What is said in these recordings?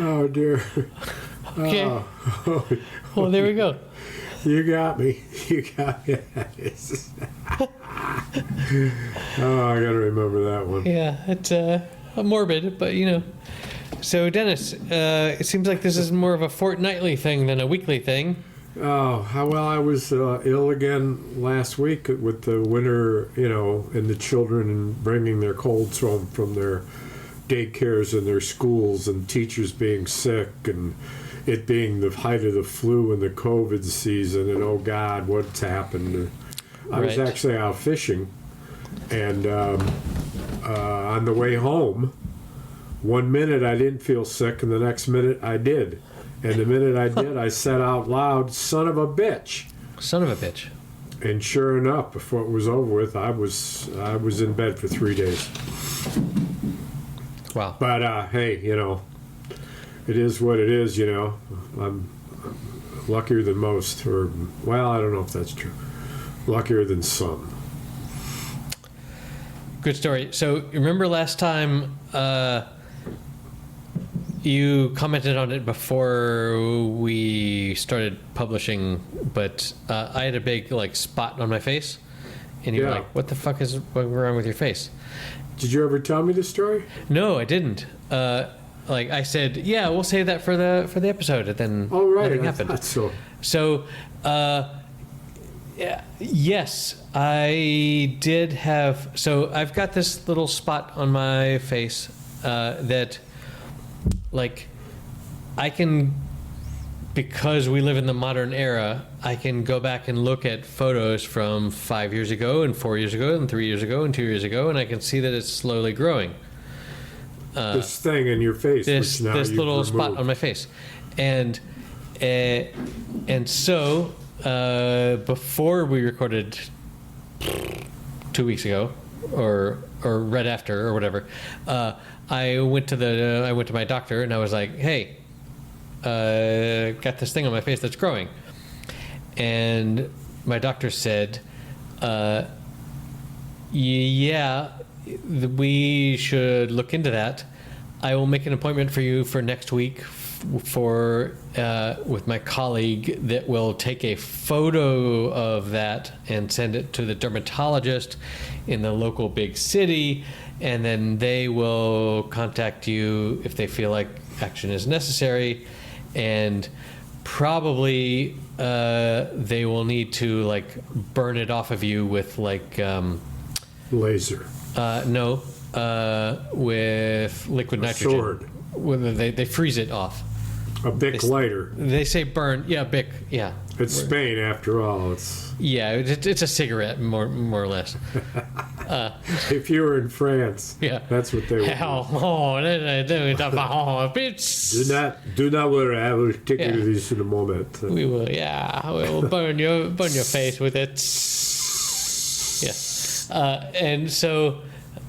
Oh, dear. Okay. Oh. Well, there we go. You got me. You got me. Oh, I got to remember that one. Yeah, it's morbid, but So, Dennis, it seems like this is more of a fortnightly thing than a weekly thing. Oh, well, I was ill again last week with the winter, and the children and bringing their colds home from their daycares and their schools and teachers being sick and it being the height of the flu and the COVID season and oh God, what's happened? I was actually out fishing and on the way home, 1 minute I didn't feel sick and the next minute I did. And the minute I did, I said out loud, "Son of a bitch." Son of a bitch. And sure enough, before it was over with, I was in bed for 3 days. Wow. But hey, it is what it is. I'm luckier than most, or well, I don't know if that's true. Luckier than some. Good story. So remember last time you commented on it before we started publishing, but I had a big spot on my face, and you were like, "What the fuck is wrong with your face?" Did you ever tell me the story? No, I didn't. I said, "Yeah, we'll save that for the episode," and then nothing happened. That's so. So, yes, I did have. So I've got this little spot on my face that. I can, because we live in the modern era, I can go back and look at photos from 5 years ago and 4 years ago and 3 years ago and 2 years ago, and I can see that it's slowly growing. This thing in your face, this little removed. spot on my face, and so before we recorded 2 weeks ago, or right after, or whatever. I went to my doctor and I was like, "Hey, got this thing on my face that's growing," and my doctor said, "Yeah, we should look into that. I will make an appointment for you for next week with my colleague that will take a photo of that and send it to the dermatologist in the local big city, and then they will contact you if they feel like action is necessary, and probably they will need to burn it off of you with laser. No, with liquid nitrogen. Sword. They freeze it off. A Bic lighter. They say burn. Yeah, Bic. Yeah. It's Spain after all. It's a cigarette, more or less. If you were in France, that's what they would do. Do not worry. I will take care of this in a moment. We will. We will burn your face with it. And so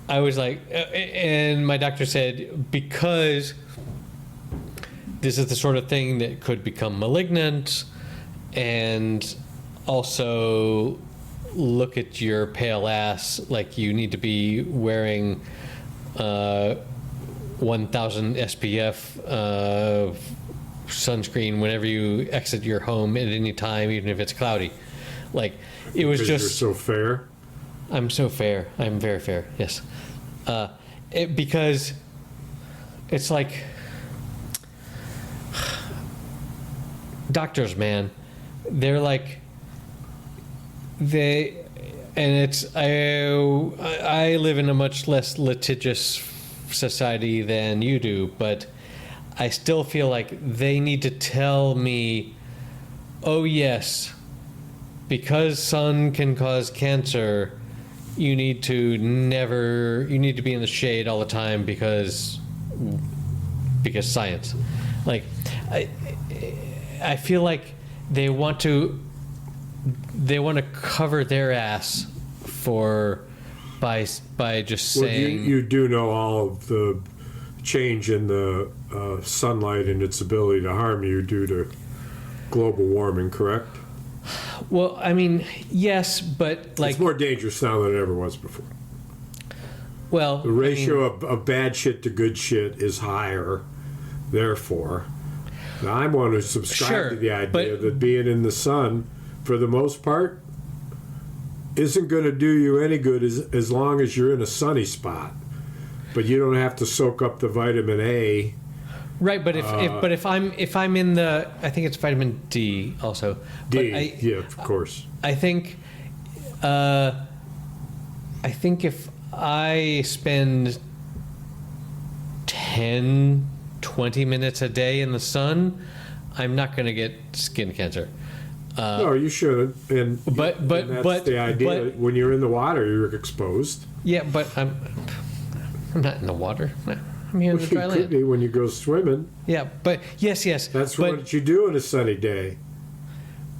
I was like, and my doctor said, because this is the sort of thing that could become malignant, and also look at your pale ass, you need to be wearing 1000 SPF sunscreen whenever you exit your home at any time, even if it's cloudy. It was just. You're so fair. I'm so fair. I'm very fair. Yes. Because it's doctors, man. They're I live in a much less litigious society than you do, but I still feel like they need to tell me, oh yes, because sun can cause cancer, you need to be in the shade all the time because science. I feel like they want to cover their ass by just saying. You do know all of the change in the sunlight and its ability to harm you due to global warming, correct? Well, I mean, yes, but it's more dangerous now than it ever was before. Well, the ratio of bad shit to good shit is higher Therefore, now I'm one who subscribe Sure, to the idea but- that being in the sun, for the most part, isn't going to do you any good as long as you're in a sunny spot. But you don't have to soak up the vitamin A. Right, but if I'm in the, I think it's vitamin D also. D, But yeah, of course. I think if I spend 10, 20 minutes a day in the sun, I'm not going to get skin cancer. No, you shouldn't. And But that's the idea. but- When you're in the water, you're exposed. Yeah, but I'm not in the water. I'm here in the You dry could land. be when you go swimming. Yeah, but yes. That's but, what you do on a sunny day.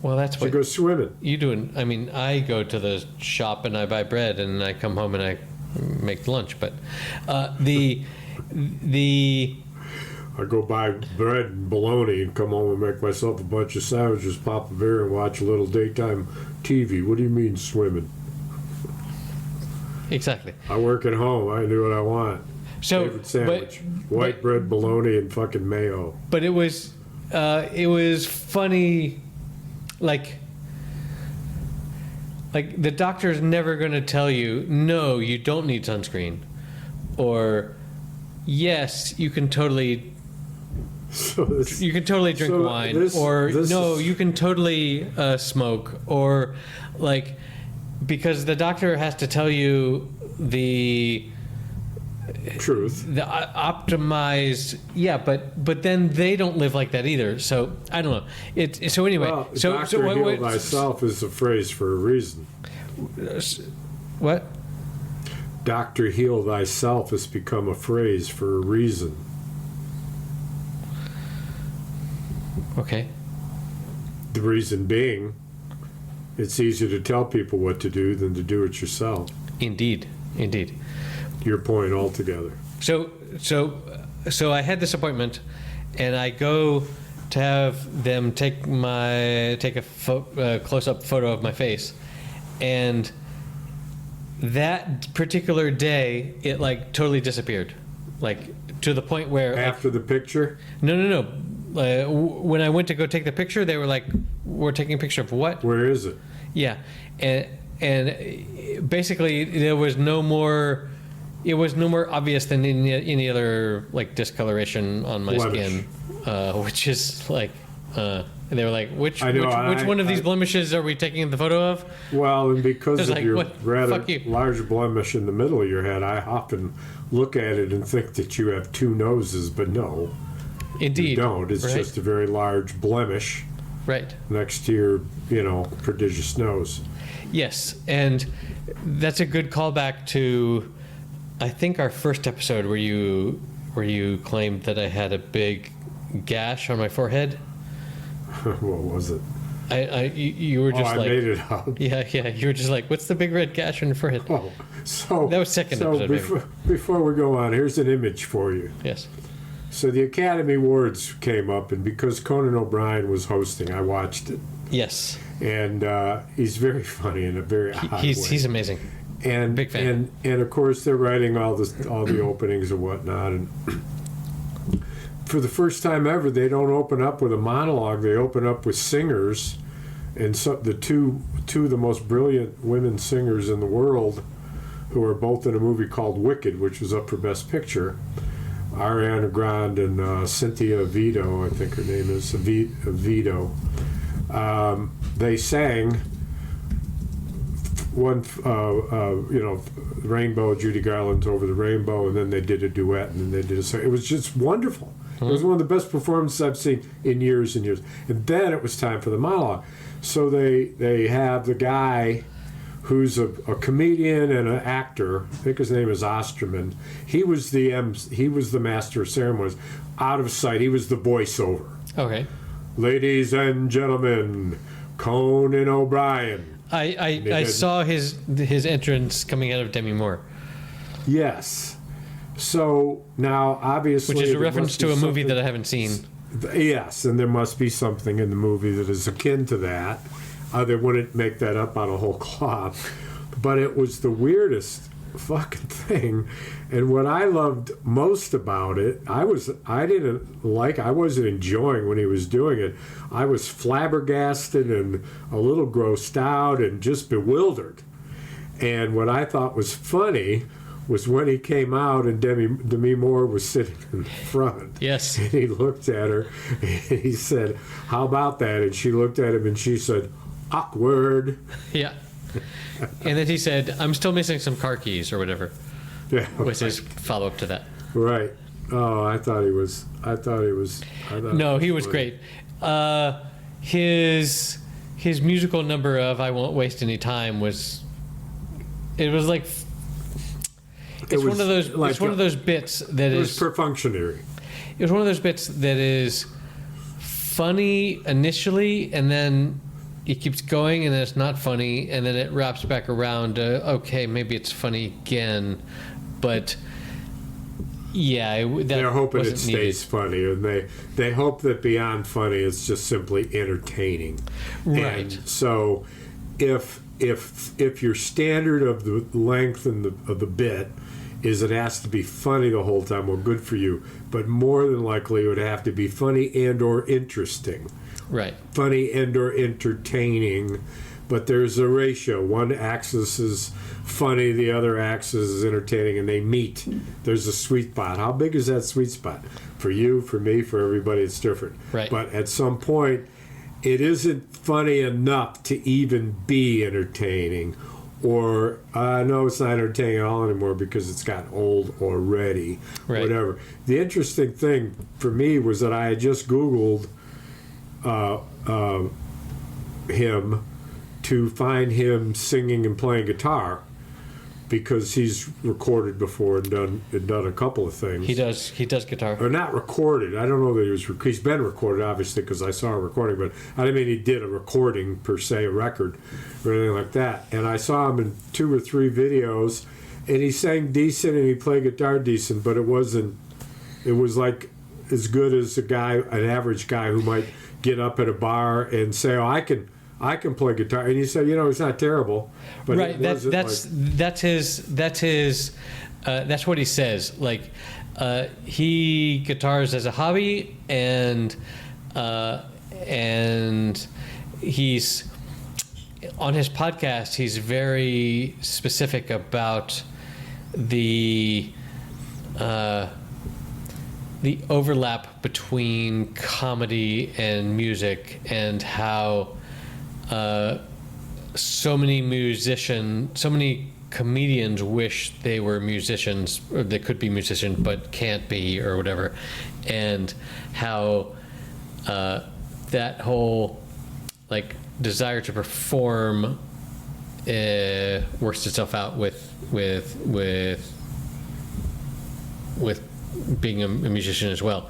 Well, that's You what go swimming. you do. I mean, I go to the shop and I buy bread and I come home and I make lunch. But the I go buy bread and bologna and come home and make myself a bunch of sandwiches, pop a beer, and watch a little daytime TV. What do you mean swimming? exactly. I work at home. I do what I want. So, Favorite sandwich: white bread, bologna, and fucking mayo. but it was funny, like the doctor's never going to tell you, no, you don't need sunscreen, or yes, you can totally So this, drink So wine, this- or this no, is- you can totally smoke, or like, because the doctor has to tell you the truth. optimized, yeah, but then they don't live like that either. So I don't know. So anyway, Well, so doctor what, heal thyself is a phrase for a reason. what? Doctor heal thyself has become a phrase for a reason. Okay. The reason being, it's easier to tell people what to do than to do it yourself. Indeed. Your point altogether. So I had this appointment, and I go to have them take a close-up photo of my face, and that particular day, it like totally disappeared, like to the point where After the picture, no. When I went to go take the picture, they were like, "We're taking a picture of what?" where is it? Yeah, and basically there was no more. It was no more obvious than any other like discoloration on my Blemish. skin, which is like. And they were like, "Which I know, which one of these blemishes are we taking the photo of?" Well, and because It's of like, your what? rather Fuck you. large blemish in the middle of your head, I often look at it and think that you have two noses, but no, Indeed, you don't. It's right? just a very large blemish Right. next to your, prodigious nose. Yes, and that's a good callback to, I think, our first episode where you claimed that I had a big gash on my forehead. What was it? You were just I like, made it up. yeah, you were just like, what's the big red gash on your forehead? Oh, so That was second so episode, maybe. before we go on, here's an image for you. Yes. So the Academy Awards came up, and because Conan O'Brien was hosting, I watched it. Yes. And he's very funny in a very odd way. He's amazing. And big fan. And of course they're writing all the openings and whatnot. And for the first time ever, they don't open up with a monologue. They open up with singers, and so the two of the most brilliant women singers in the world, who are both in a movie called Wicked, which was up for Best Picture. Ariana Grande and Cynthia Vito, I think her name is Vito. They sang one, Rainbow, Judy Garland's Over the Rainbow, and then they did a duet, and then they did a song. It was just wonderful. It was one of the best performances I've seen in years and years. And then it was time for the monologue. So they have the guy who's a comedian and an actor. I think his name is Osterman. He was the master of ceremonies. Out of sight, he was the voiceover. Okay. Ladies and gentlemen, Conan O'Brien. I saw his entrance coming out of Demi Moore, Yes. So now, obviously, which is a there reference must to be a movie something- that I haven't seen. Yes, and there must be something in the movie that is akin to that. They wouldn't make that up out of whole cloth. But it was the weirdest fucking thing. And what I loved most about it, I wasn't enjoying when he was doing it. I was flabbergasted and a little grossed out and just bewildered. And what I thought was funny was when he came out and Demi Moore was sitting in front. Yes. And he looked at her and he said, "How about that?" And she looked at him and she said, "Awkward." Yeah. And then he said, "I'm still missing some car keys," or whatever. Yeah. Was his follow-up to that. Right. Oh, I thought he was. No, he was great. His musical number of "I Won't Waste Any Time" was. It was like. It's one of those. Like it's one of those bits that it is. Was perfunctory. It was one of those bits that is funny initially, and then it keeps going, and then it's not funny, and then it wraps back around to, okay, maybe it's funny again, but yeah, they're hoping it stays funny, and they hope that beyond funny, it's just simply entertaining. Right. And so, if your standard of the length and of the bit is it has to be funny the whole time, well, good for you. But more than likely, it would have to be funny and or interesting. Right. Funny and or entertaining, but there's a ratio. One axis is funny, the other axis is entertaining, and they meet. There's a sweet spot. How big is that sweet spot? For you, for me, for everybody, it's different. Right. But at some point, it isn't funny enough to even be entertaining. Or, no, it's not entertaining at all anymore because it's gotten old already. Right. Whatever. The interesting thing for me was that I had just Googled him to find him singing and playing guitar because he's recorded before and done a couple of things. He does guitar. Or not recorded. I don't know that he's been recorded, obviously, because I saw a recording, but I didn't mean he did a recording per se, a record or anything like that. And I saw him in 2 or 3 videos, and he sang decent and he played guitar decent, but it was like as good as an average guy who might get up at a bar and say, "Oh, I can play guitar," and you say, it's not terrible, but right. That's what he says. Like, he guitars as a hobby, and he's on his podcast. He's very specific about the overlap between comedy and music, and how so many comedians wish they were musicians, or they could be musicians but can't be, or whatever, and how that whole like desire to perform works itself out with being a musician as well,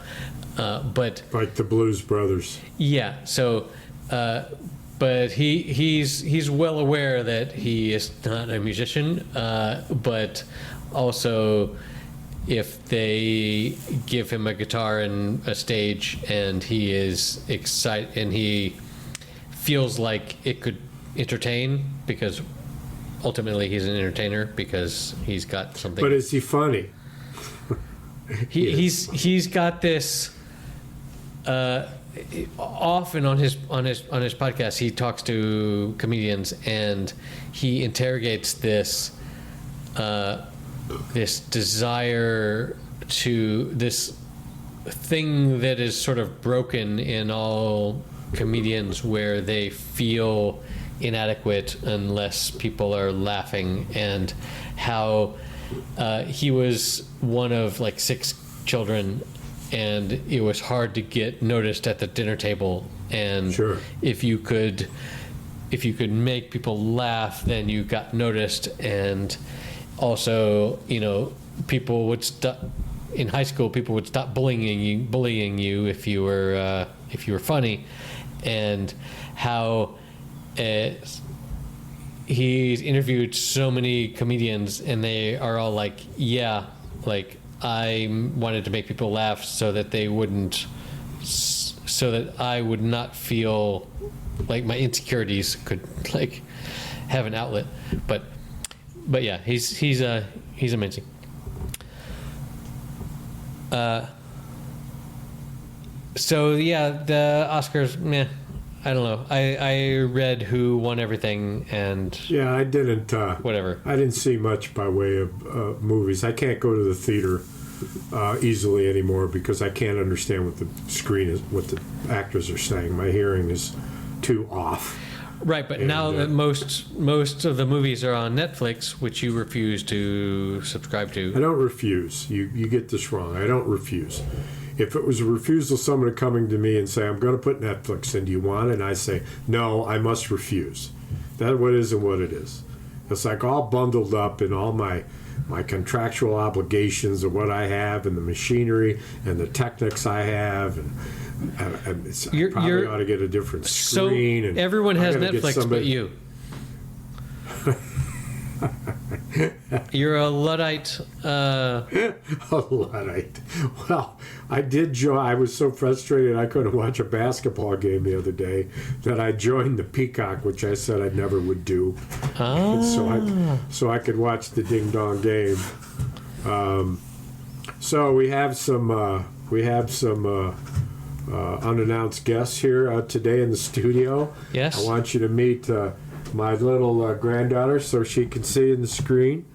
but like the Blues Brothers. Yeah. So, but he's well aware that he is not a musician, but also if they give him a guitar and a stage and he is excited and he feels like it could entertain, because ultimately he's an entertainer because he's got something. But is he funny? He's got this. Often on his podcast, he talks to comedians and he interrogates this desire to this thing that is sort of broken in all comedians, where they feel inadequate unless people are laughing, and how he was one of like 6 children, and it was hard to get noticed at the dinner table, and sure. if you could make people laugh, then you got noticed. And also, people would stop in high school, people would stop bullying you if you were funny, and how he's interviewed so many comedians, and they are all like, yeah, like, I wanted to make people laugh so that I would not feel like my insecurities could like have an outlet. But But yeah, he's amazing. So yeah, the Oscars, meh. I don't know. I read who won everything and Yeah, I didn't. whatever. I didn't see much by way of movies. I can't go to the theater easily anymore because I can't understand what the screen is, what the actors are saying. My hearing is too off. Right, but now that most of the movies are on Netflix, which you refuse to subscribe I to. don't refuse. You get this wrong. I don't refuse. If it was a refusal, someone coming to me and say, I'm going to put Netflix in, do you want it? And I say, no, I must refuse. That's what it is and what it is. It's like all bundled up in all my contractual obligations of what I have and the machinery and the technics I have. And I probably ought to get a different screen. So and everyone has I gotta get Netflix but you. You're a Luddite. A Luddite. Well, I did join. I was so frustrated I couldn't watch a basketball game the other day that I joined the Peacock, which I said I never would do. So I could watch the ding dong game. So we have some unannounced guests here today in the studio. Yes. I want you to meet my little granddaughter so she can see in the screen.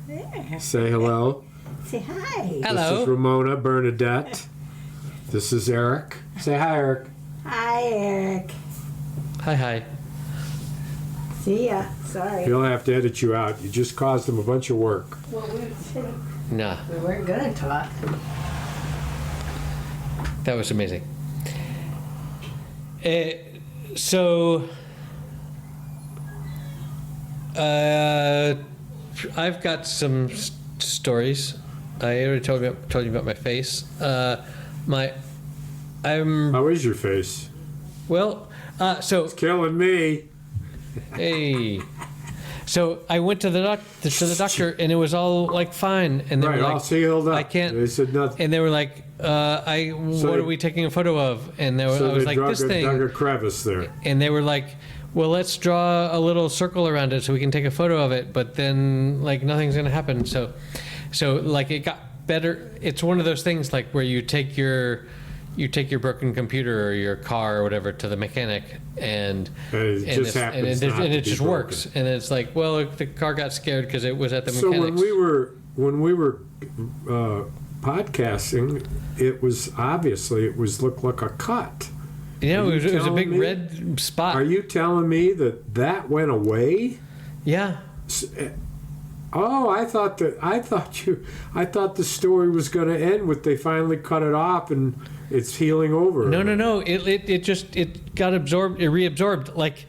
There. Say hello. Say hi. Hello. This is Ramona Bernadette. This is Erik. Say hi, Erik. Hi, Erik. Hi. See ya. Sorry. You don't have to edit you out. You just caused them a bunch of work. Well, Nah, we weren't gonna talk. that was amazing. So, I've got some stories. I already told you about my face. How is your face? So Killing me. hey. So I went to the doctor, and it was all like fine. And they Right, were like, all sealed up. I can't. They said nothing. And they were like, what are we taking a photo of? And I So was they like, dug this thing. a crevice there. And they were like, well, let's draw a little circle around it so we can take a photo of it. But then, like, nothing's gonna happen. So like, it got better. It's one of those things like where you take your broken computer or your car or whatever to the mechanic, and And it just happens not to it be just broken. works. And it's like, well, the car got scared because it was at the So mechanics. when we were podcasting, it looked like a cut. Yeah, Are it you was a big telling me? red spot. Are you telling me that went away? Yeah. Oh, I thought the story was going to end with they finally cut it off and it's healing over. No. It got absorbed. It reabsorbed. Like,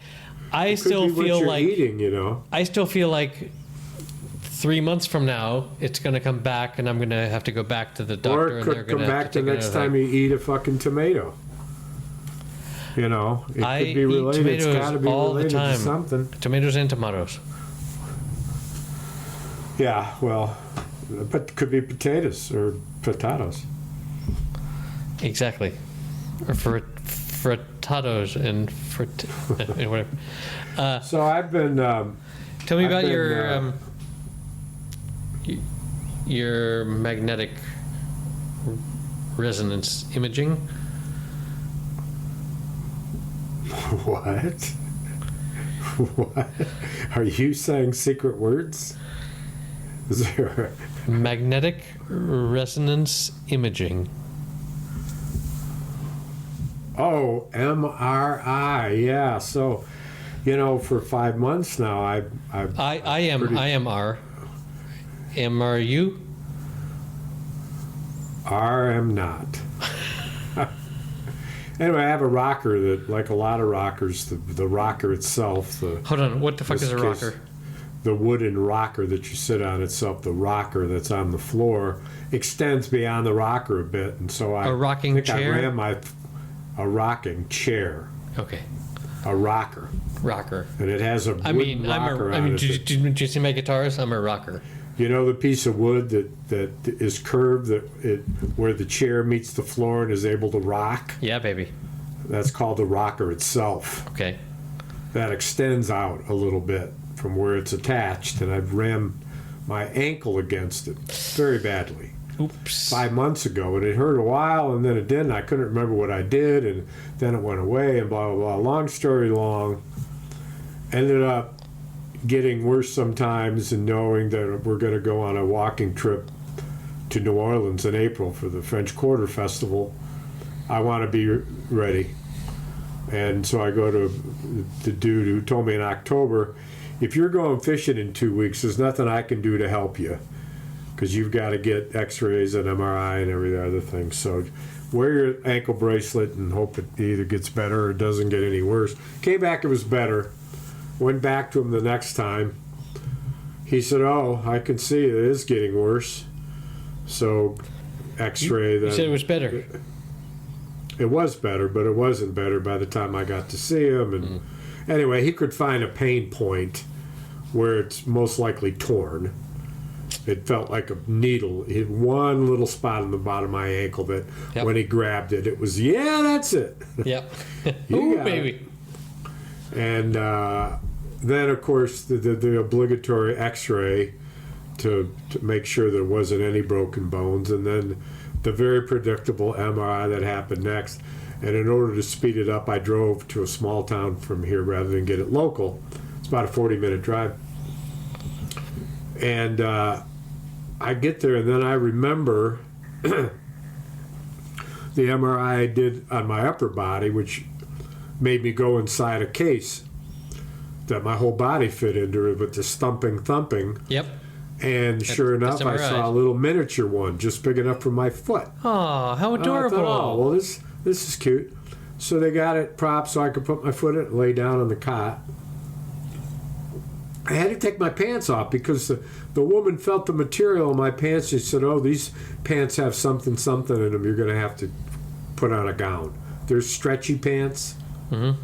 I Could still be what feel you're like eating, you know. I still feel like 3 months from now it's going to come back, and I'm going to have to go back to the doctor. Or it and they're could gonna come have back to the take next another time thing. you eat a fucking tomato. You know, it I could be eat related. It's tomatoes got to be all the related time. to something. Tomatoes and tomatoes. Yeah, well, but could be potatoes or potatoes. Exactly. Or frittatos and whatever. So I've been. Tell me I've about been, your magnetic resonance imaging. What? What? Are you saying secret words? Is there? Magnetic resonance imaging. Oh, MRI. Yeah. So, you know, for 5 months now, I am R. Am are you? am not. Anyway, I have a rocker that, like a lot of rockers, the rocker itself, Hold on. What the fuck is a this case, rocker? the wooden rocker that you sit on itself, the rocker that's on the floor, extends beyond the rocker a bit, and so I A rocking think chair? I ran a rocking chair, Okay. a rocker, Rocker. and it has a wooden rocker on it. Did you see my guitars? I'm a rocker. You know the piece of wood that is curved, where the chair meets the floor and is able to rock? Yeah, baby. That's called the rocker itself. Okay. That extends out a little bit from where it's attached, and I've ran my ankle against it very badly. Oops. 5 months ago, and it hurt a while, and then it didn't. I couldn't remember what I did, and then it went away, and blah, blah, blah. Long story long, ended up getting worse sometimes, and knowing that we're going to go on a walking trip to New Orleans in April for the French Quarter Festival. I want to be ready. And so I go to the dude who told me in October, if you're going fishing in 2 weeks, there's nothing I can do to help you, because you've got to get x-rays and MRI and every other thing. So wear your ankle bracelet and hope it either gets better or doesn't get any worse. Came back, it was better. Went back to him the next time. He said, oh, I can see it is getting worse. So x-ray. You said it was better. It was better, but it wasn't better by the time I got to see him. And anyway, he could find a pain point where it's most likely torn. It felt like a needle. He had one little spot on the bottom of my ankle that when he grabbed it, it was, yeah, that's it. Yep. You Ooh, got baby. it. And then, of course, the obligatory x-ray to make sure there wasn't any broken bones. And then the very predictable MRI that happened next. And in order to speed it up, I drove to a small town from here rather than get it local. It's about a 40-minute drive. And I get there, and then I remember the MRI I did on my upper body, which made me go inside a case that my whole body fit into it with the thumping. Yep. And sure enough, I MRI. saw a little miniature one, just big enough for my foot. Oh, how And I adorable. thought, oh, well, this is cute. So they got it propped so I could put my foot in it and lay down on the cot. I had to take my pants off because the woman felt the material in my pants. She said, oh, these pants have something in them. You're going to have to put on a gown. They're stretchy pants. Mm-hmm.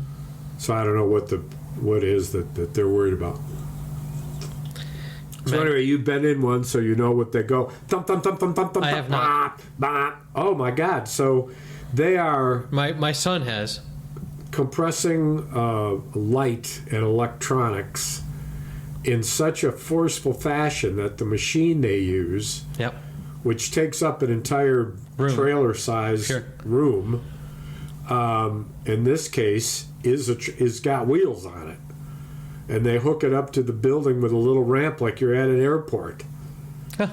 So I don't know what is that they're worried about. So anyway, you've been in one, so you know what they go. Thump, thump, thump, thump, thump, thump, I have not. bop, bop. Oh, my God. So they are My son has. compressing light and electronics in such a forceful fashion that the machine they use, Yep. which takes up an entire Room. trailer-sized Sure. room, in this case, is got wheels on it. And they hook it up to the building with a little ramp like you're at an airport. Huh.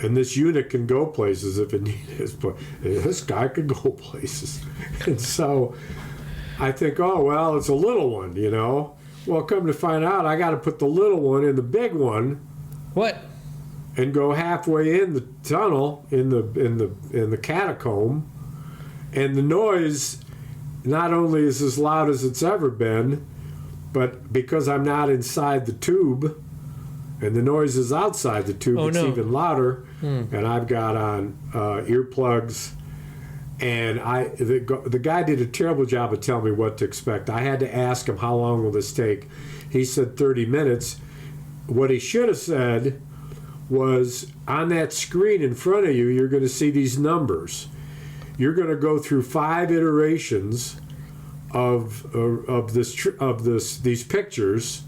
And this unit can go places if it needs. But this guy could go places. And so I think, oh, well, it's a little one, you know. Well, come to find out, I got to put the little one in the big one What? and go halfway in the tunnel in the catacomb. And the noise not only is as loud as it's ever been, but because I'm not inside the tube and the noise is outside the tube, it's even louder. And I've got on earplugs. And the guy did a terrible job of telling me what to expect. I had to ask him, how long will this take? He said 30 minutes. What he should have said was, on that screen in front of you, you're going to see these numbers. You're going to go through 5 iterations of these pictures.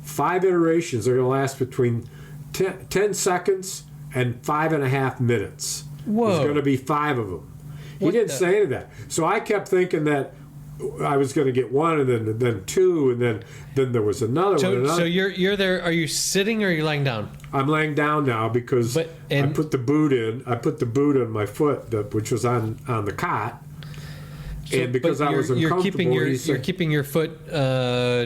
5 iterations are going to last between 10 seconds and 5.5 minutes. Whoa. There's going to be 5 of them. He What didn't the- say any of that. So I kept thinking that I was going to get 1 and then 2 and then there was another one. So Another. you're there. Are you sitting or are you lying down? I'm laying down now because I put the boot in. I put the boot on my foot, which was on the cot. And because But I was you're uncomfortable, keeping he said, you're keeping your foot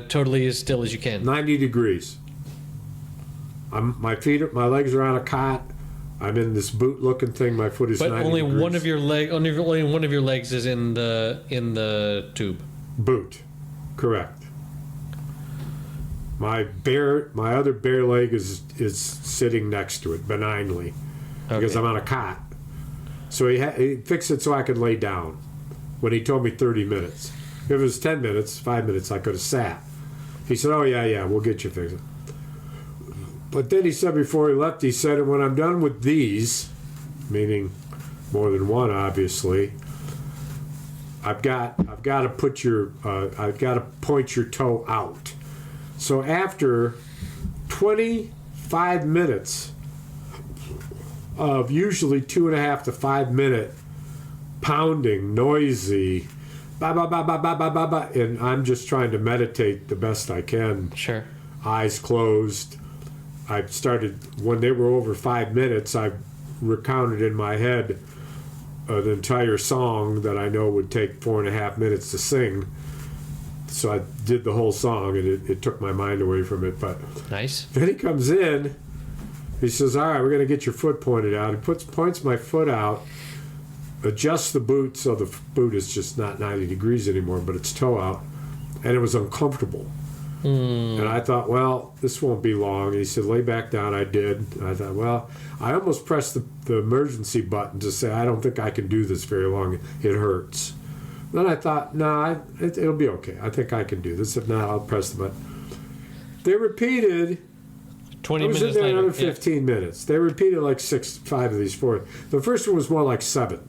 totally as still as you can. 90 degrees. My legs are on a cot. I'm in this boot-looking thing. My foot is But 90 only degrees. one of your only one of your legs is in the tube. Boot, correct. My other bare leg is sitting next to it benignly because Okay. I'm on a cot. So he fixed it so I could lay down. When he told me 30 minutes, if it was 10 minutes, 5 minutes, I could have sat. He said, "Oh yeah, we'll get you fixed." But then he said before he left, he said, "When I'm done with these, meaning more than one, obviously, I've got to point your toe out." So after 25 minutes of usually 2.5 to 5 minute pounding, noisy, ba ba ba ba ba ba ba ba, and I'm just trying to meditate the best I can. Sure. Eyes closed. I started, when they were over 5 minutes, I recounted in my head an entire song that I know would take 4.5 minutes to sing. So I did the whole song, and it took my mind away from it. But Nice. then he comes in. He says, "All right, we're going to get your foot pointed out." He points my foot out, adjusts the boot so the boot is just not 90 degrees anymore, but it's toe out, and it was uncomfortable. And I thought, well, this won't be long. And he said, "Lay back down." I did. And I thought, well, I almost pressed the emergency button to say, I don't think I can do this very long. It hurts. Then I thought, no, it'll be okay. I think I can do this. If not, I'll press the button. They repeated. 20 I was in minutes there later. another 15 minutes. They repeated like 5 of these 4. The first one was more like 7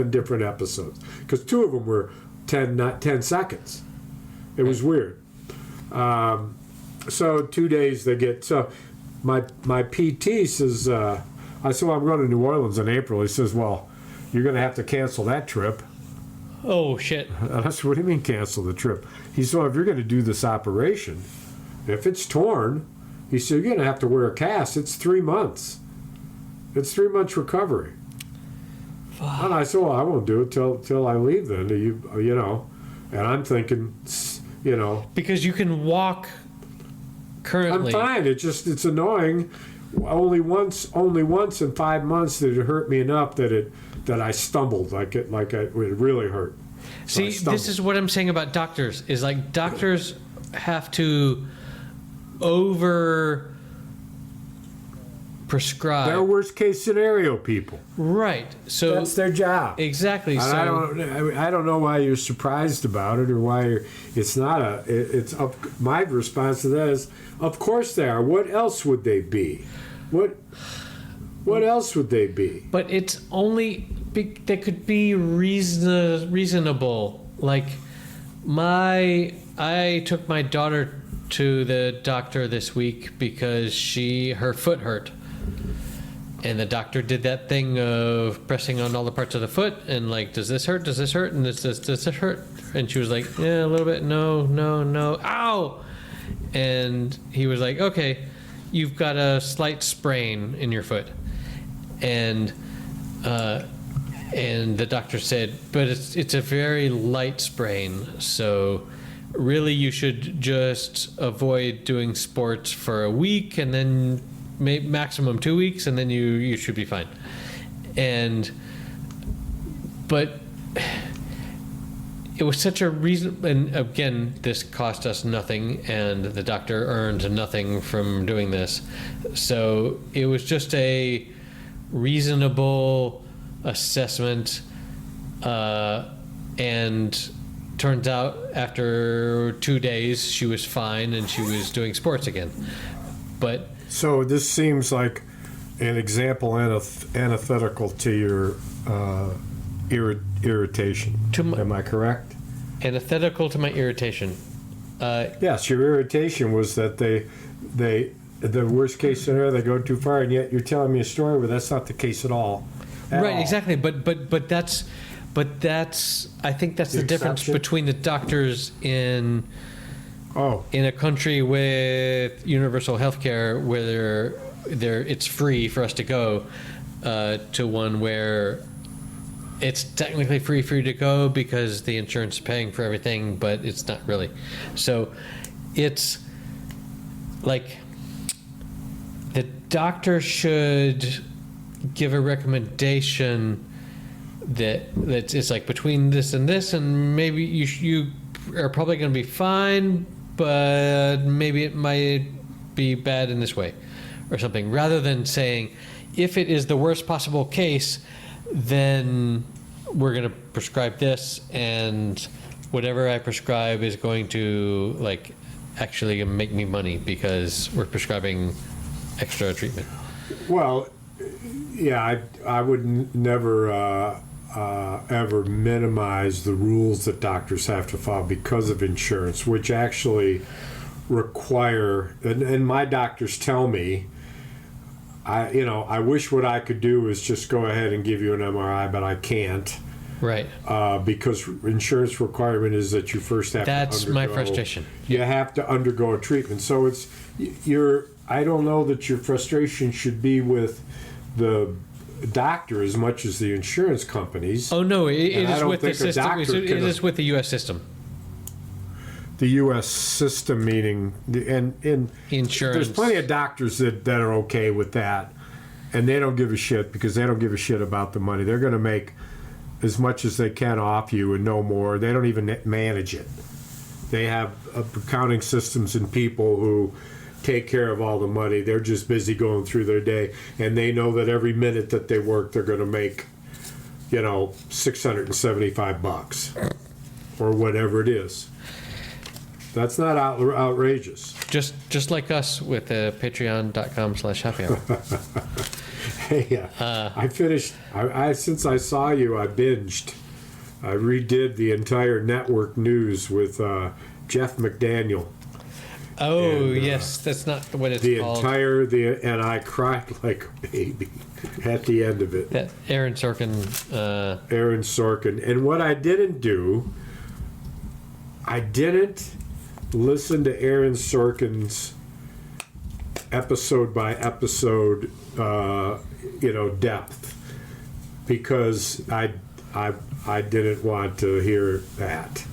different episodes, because 2 of them were 10 seconds. It was weird. So 2 days they get. So my PT says, I said, well, I'm going to New Orleans in April. He says, well, you're going to have to cancel that trip. Oh, shit. And I said, what do you mean cancel the trip? He said, well, if you're going to do this operation, if it's torn, he said, you're going to have to wear a cast. It's 3 months. It's 3 months recovery. Fuck. And I said, well, I won't do it till I leave then. You know, and I'm thinking, you know, Because you can walk currently. I'm fine. It's annoying. Only once in 5 months did it hurt me enough that I stumbled. It really hurt. So I See, stumbled. this is what I'm saying about doctors. Is like doctors have to over prescribe. They're worst case scenario people. Right. So That's their job. exactly. And So I don't know why you're surprised about it, or why it's not it's up. My response to that is, of course they are. What else would they be? What else would they be? but it's only they could be reasonable. Like I took my daughter to the doctor this week because her foot hurt. And the doctor did that thing of pressing on all the parts of the foot and like, does this hurt? Does this hurt? And does this hurt? And she was like, yeah, a little bit. No. Ow! And he was like, okay, you've got a slight sprain in your foot. And the doctor said, but it's a very light sprain. So really you should just avoid doing sports for a week and then maximum 2 weeks, and then you should be fine. But it was such a reason, and again, this cost us nothing, and the doctor earned nothing from doing this. So it was just a reasonable assessment, and turns out after 2 days she was fine and she was doing sports again. But So this seems like an example antithetical to your irritation. Am I correct? antithetical to my irritation. Yes, your irritation was that the worst case scenario, they go too far, and yet you're telling me a story where that's not the case at all. Right, exactly. But that's I think that's the difference exception? between the doctors in Oh, a country with universal health care where it's free for us to go, to one where it's technically free for you to go because the insurance is paying for everything, but it's not really. So it's like the doctor should give a recommendation that it's like between this, and maybe you are probably going to be fine, but maybe it might be bad in this way or something, rather than saying, if it is the worst possible case, then we're going to prescribe this, and whatever I prescribe is going to like actually make me money because we're prescribing extra treatment. well, yeah, I would never ever minimize the rules that doctors have to follow because of insurance, which actually require, and my doctors tell me, I wish what I could do is just go ahead and give you an MRI, but I can't. Right. Because insurance requirement is that you first have That's to undergo. my frustration. You have to undergo a treatment. So I don't know that your frustration should be with the doctor as much as the insurance companies. Oh no, it And I is don't with the think a system. doctor It can- is with the U.S. system. The U.S. system, meaning, and Insurance. there's plenty of doctors that are okay with that, and they don't give a shit because they don't give a shit about the money. They're going to make as much as they can off you and no more. They don't even manage it. They have accounting systems and people who take care of all the money. They're just busy going through their day, and they know that every minute that they work, they're going to make, $675 or whatever it is. That's not outrageous. Just like us with patreon.com/happy hour. Hey, I finished. Since I saw you, I binged. I redid the entire network news with Jeff McDaniel. Oh, And, yes, that's not what it's The called. and I cried like a baby at the end of it. That Aaron Sorkin. Aaron Sorkin. And what I didn't do, I didn't listen to Aaron Sorkin's episode by episode, depth, because I didn't want to hear that.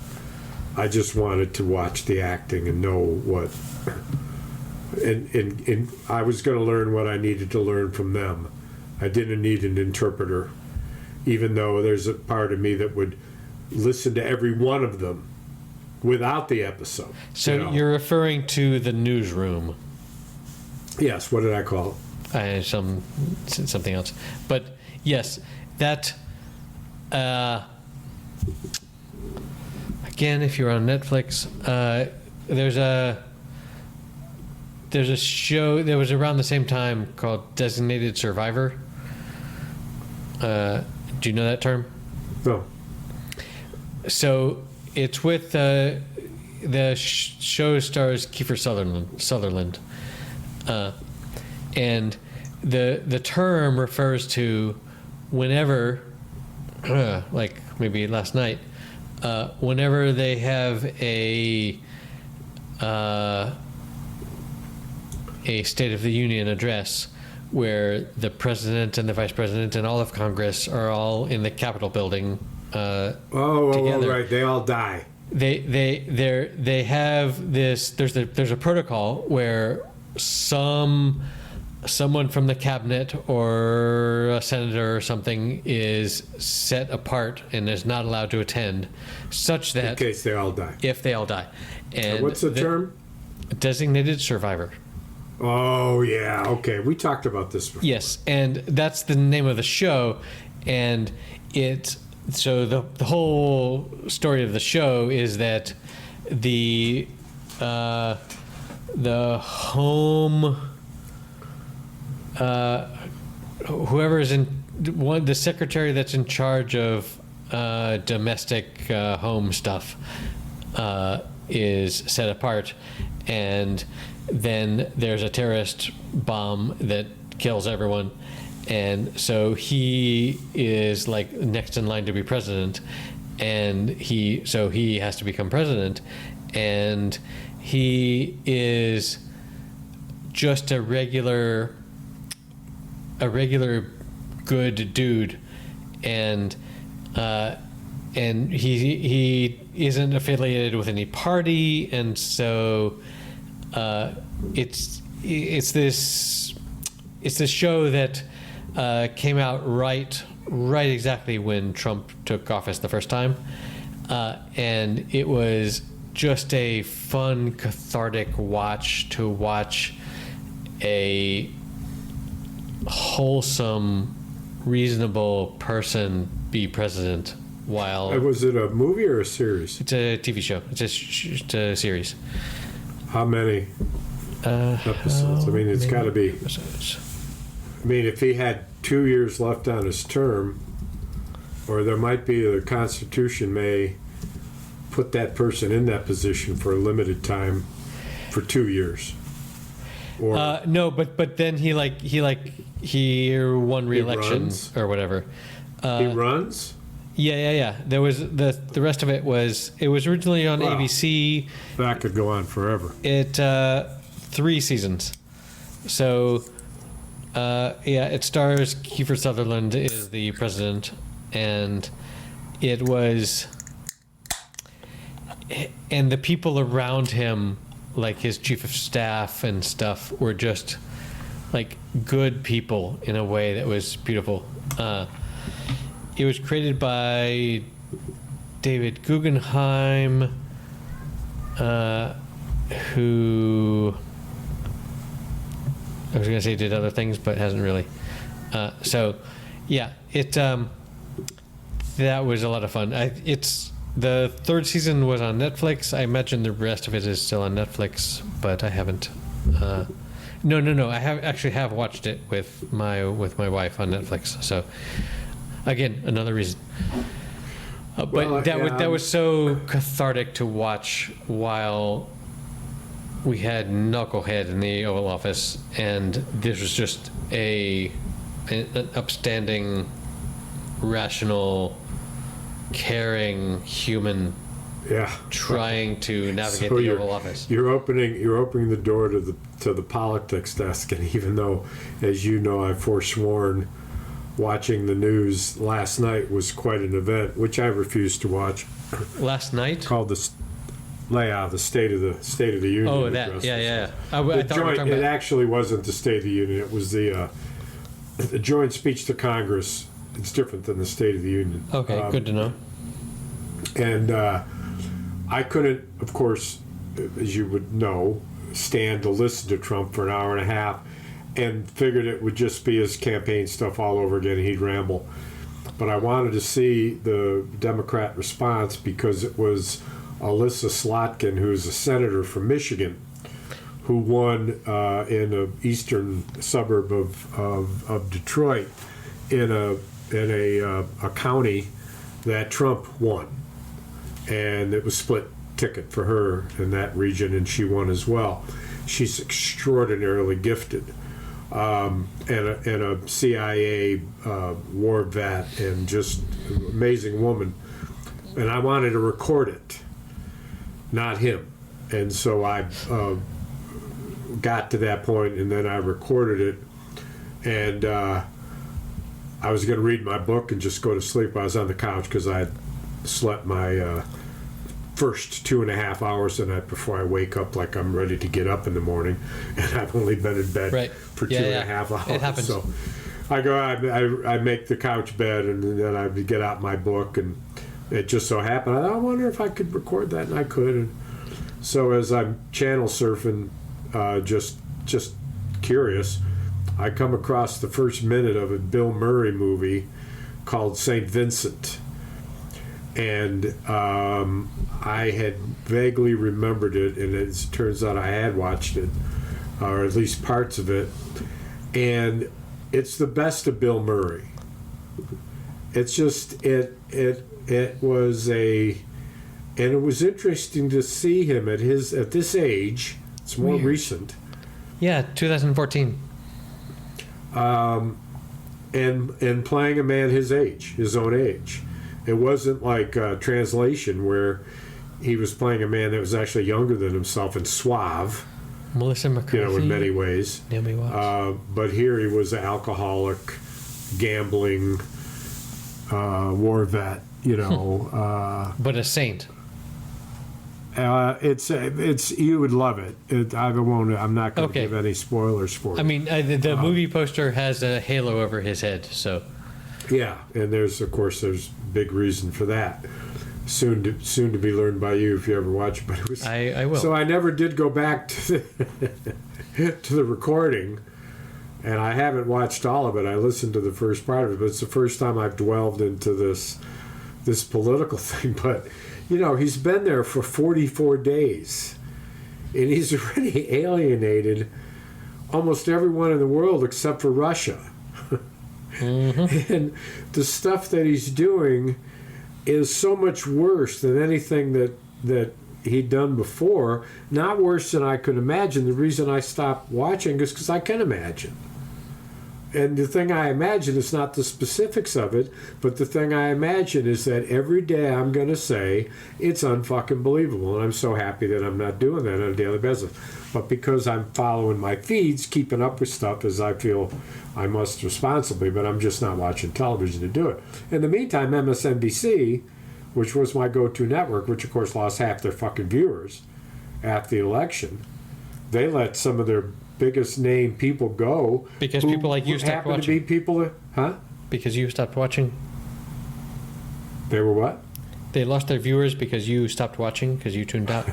I just wanted to watch the acting and know what, and I was going to learn what I needed to learn from them. I didn't need an interpreter, even though there's a part of me that would listen to every one of them without the episode. So you're referring to the newsroom. Yes, what did I call it? Something else. But yes, that again, if you're on Netflix, there's a show that was around the same time called Designated Survivor. Do you know that term? No. So it's with the show stars Kiefer Sutherland, and the term refers to whenever, like maybe last night, whenever they have a State of the Union address where the president and the vice president and all of Congress are all in the Capitol building. Together. Right. They all die. They have this. There's a protocol where someone from the cabinet or a senator or something is set apart and is not allowed to attend, such that In case they all die. if they all die. And What's the term? Designated survivor. Oh, yeah. Okay. We talked about this before. Yes, and that's the name of the show, and so the whole story of the show is that the home whoever is the secretary that's in charge of domestic home stuff is set apart, and then there's a terrorist bomb that kills everyone, and so he is like next in line to be president, and he has to become president, and he is just a regular good dude, and he isn't affiliated with any party, and so it's this show that came out right exactly when Trump took office the first time, and it was just a fun, cathartic watch a wholesome, reasonable person be president while... Was it a movie or a series? It's a TV show. It's a series. How many episodes? I mean, it's got to be... Episodes. I mean, if he had 2 years left on his term, or there might be, the Constitution may put that person in that position for a limited time. for 2 years. Or No, but then he won re-election runs? or whatever. he runs? Yeah. There was the rest of it was originally on Wow. ABC. That could go on forever. It 3 seasons. So it stars Kiefer Sutherland is the president, and it was, and the people around him, like his chief of staff and stuff, were just like good people in a way that was beautiful. It was created by David Guggenheim, who I was going to say did other things, but hasn't really. That was a lot of fun. The 3rd season was on Netflix. I imagine the rest of it is still on Netflix, but I haven't. No. I have watched it with my wife on Netflix. So again, another reason. But that was so cathartic to watch while we had Knucklehead in the Oval Office, and this was just an upstanding, rational, caring human trying to navigate the Oval Office. You're opening the door to the politics desk, and even though, as you know, I've forsworn watching the news last night was quite an event, which I refused to watch. Last night? Called the State of the Union. Oh, that, yeah. It actually wasn't the State of the Union. It was the joint speech to Congress. It's different than the State of the Union. Okay, good to know. And I couldn't, of course, as you would know, stand to listen to Trump for an hour and a half, and figured it would just be his campaign stuff all over again. He'd ramble. But I wanted to see the Democrat response because it was Alyssa Slotkin, who's a senator from Michigan, who won in an eastern suburb of Detroit in a county that Trump won, and it was split ticket for her in that region, and she won as well. She's extraordinarily gifted, and a CIA war vet, and just an amazing woman. And I wanted to record it, not him. And so I got to that point, and then I recorded it, and I was going to read my book and just go to sleep. I was on the couch because I had slept my first 2.5 hours the night before I wake up like I'm ready to get up in the morning, and I've only been in bed for 2.5 hours. It happens. So I go, I make the couch bed, and then I get out my book, and it just so happened, I wonder if I could record that, and I could. And so as I'm channel surfing, just curious, I come across the first minute of a Bill Murray movie called St. Vincent. And I had vaguely remembered it, and it turns out I had watched it, or at least parts of it. And it's the best of Bill Murray. It's just, it was and it was interesting to see him at this age. It's more recent. Yeah, 2014. And playing a man his own age. It wasn't like Translation, where he was playing a man that was actually younger than himself and suave, Melissa McCarthy. in many ways. Naomi Watts. But here he was an alcoholic, gambling, war vet, but a saint. It's you would love it. I'm not going to give any spoilers for it. I mean, the movie poster has a halo over his head, so. Yeah, and there's big reason for that. Soon to be learned by you if you ever watch it. But it was, I will. So I never did go back to the recording, and I haven't watched all of it. I listened to the first part of it, but it's the first time I've delved into this political thing. But he's been there for 44 days, and he's already alienated almost everyone in the world except for Russia. Mm-hmm. And the stuff that he's doing is so much worse than anything that he'd done before, not worse than I could imagine. The reason I stopped watching is because I can imagine. And the thing I imagine is not the specifics of it, but the thing I imagine is that every day I'm going to say, it's unfucking believable. And I'm so happy that I'm not doing that on a daily basis. But because I'm following my feeds, keeping up with stuff as I feel I must responsibly, but I'm just not watching television to do it. In the meantime, MSNBC, which was my go-to network, which of course lost half their fucking viewers at the election, they let some of their biggest name people go Because people like you stopped happen to be watching. people, huh? Because you stopped watching. They were what? They lost their viewers because you stopped watching, because you tuned out.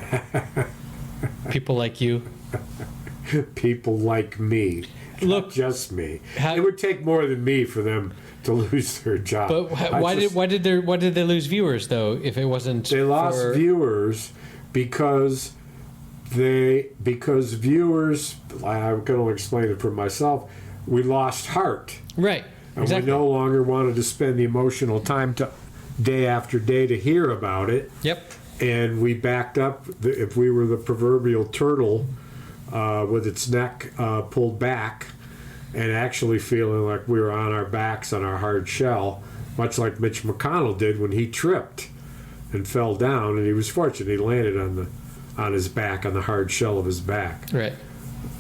People like you. People like me. Look, Not just me. how- It would take more than me for them to lose their job. But why did they lose viewers though? If it wasn't They lost for, viewers because viewers, I'm going to explain it for myself, we lost heart. right? And Exactly. we no longer wanted to spend the emotional time to day after day to hear about it. Yep. And we backed up. If we were the proverbial turtle with its neck pulled back and actually feeling like we were on our backs on our hard shell, much like Mitch McConnell did when he tripped and fell down, and he was fortunate. He landed on his back, on the hard shell of his back. Right.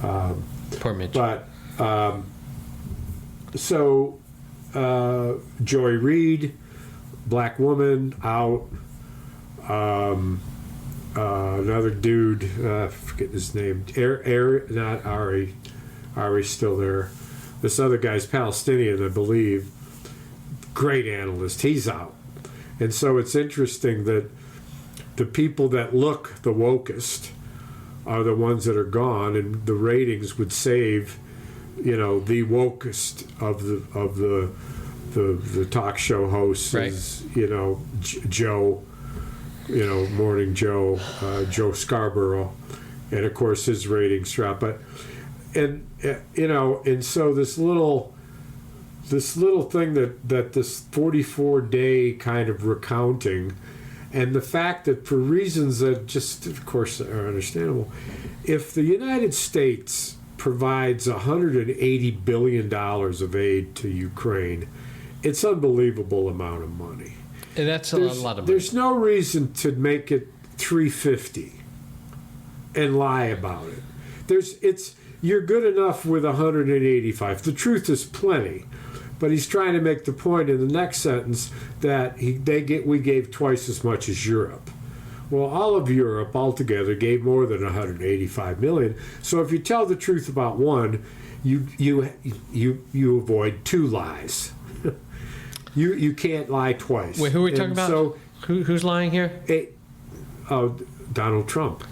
Poor Mitch. But so Joy Reid, black woman, out. Another dude, I forget his name. Not Ari. Ari's still there. This other guy's Palestinian, I believe. Great analyst. He's out. And so it's interesting that the people that look the wokest are the ones that are gone, and the ratings would save, the wokest of the talk show hosts Right. is, Joe, Morning Joe, Joe Scarborough, and of course his ratings drop. But and so this little thing that this 44-day kind of recounting, and the fact that for reasons that just of course are understandable, if the United States provides $180 billion of aid to Ukraine, it's an unbelievable amount of money. And that's a lot of money. There's no reason to make it 350 and lie about it. You're good enough with 185. The truth is plenty, but he's trying to make the point in the next sentence that we gave twice as much as Europe. Well, all of Europe altogether gave more than 185 million. So if you tell the truth about one, you avoid two lies. You can't lie twice. Wait, who are we talking And about? So, Who's lying here? Donald Trump.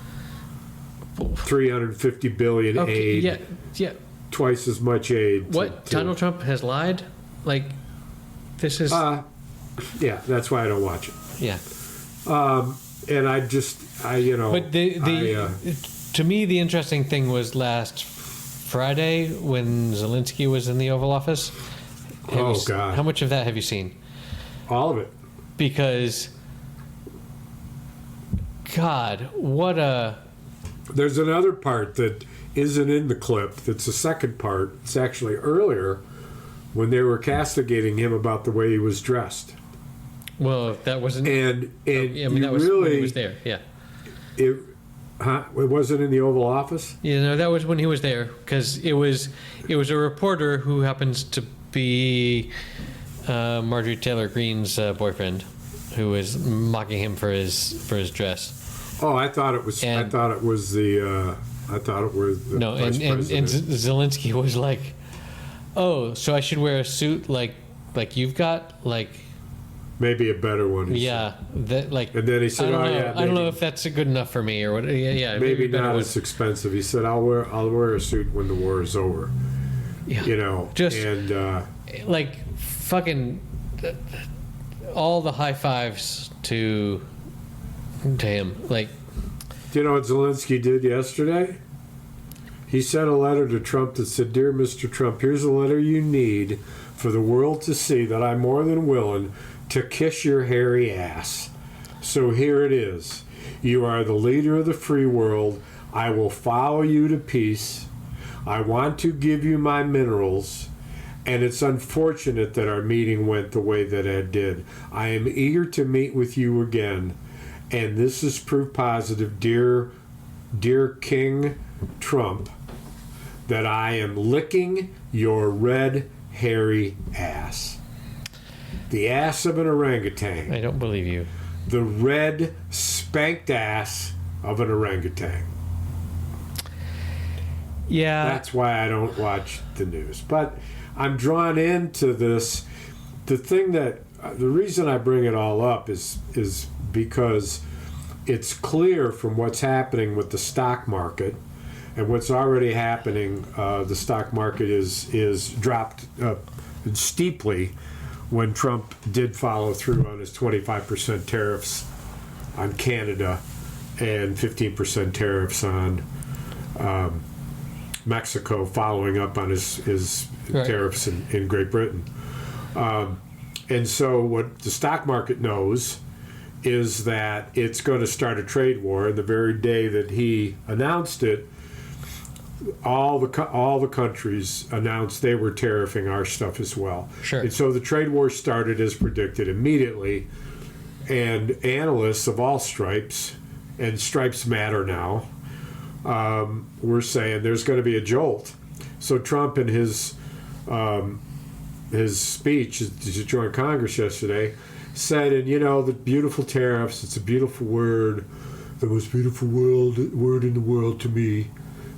350 billion Okay, aid. yeah. Twice as much aid. What? Donald Trump has lied? Like, this is... Yeah, that's why I don't watch it. yeah. And But to me, the interesting thing was last Friday when Zelensky was in the Oval Office. God. How much of that have you seen? all of it. Because, God, what a... There's another part that isn't in the clip. That's the second part. It's actually earlier when they were castigating him about the way he was dressed. Well, that wasn't... And I mean, that was when he was there, yeah. It wasn't in the Oval Office? You know, that was when he was there, because it was a reporter who happens to be Marjorie Taylor Greene's boyfriend, who was mocking him for his dress. Oh, I thought it was. And- I thought it was the. I thought it was the No, vice and president. Zelensky was like, "Oh, so I should wear a suit like you've got, like." Maybe a better one. he Yeah, that like. And then he said, I don't "Oh, know. yeah, I don't know maybe- if that's good enough for me or what. Yeah, Maybe a better not one. as expensive." He said, "I'll wear a suit when the war is over." Yeah. You know, Just- and Like fucking all the high fives to him. Like, do you know what Zelensky did yesterday? He sent a letter to Trump that said, "Dear Mr. Trump, here's a letter you need for the world to see that I'm more than willing to kiss your hairy ass. So here it is. You are the leader of the free world. I will follow you to peace. I want to give you my minerals. And it's unfortunate that our meeting went the way that it did. I am eager to meet with you again. And this is proof positive, dear King Trump, that I am licking your red, hairy ass. The ass of an orangutan. I don't believe you. The red, spanked ass of an orangutan. Yeah. That's why I don't watch the news. But I'm drawn into this. The reason I bring it all up is because it's clear from what's happening with the stock market and what's already happening. The stock market is dropped steeply when Trump did follow through on his 25% tariffs on Canada and 15% tariffs on Mexico, following up on his Right. tariffs in Great Britain. And so what the stock market knows is that it's going to start a trade war. And the very day that he announced it, all the countries announced they were tariffing our stuff as well. Sure. And so the trade war started as predicted immediately. And analysts of all stripes, and stripes matter now, we're saying there's going to be a jolt. So Trump in his speech to join Congress yesterday said, and the beautiful tariffs, it's a beautiful word, the most beautiful word in the world to me,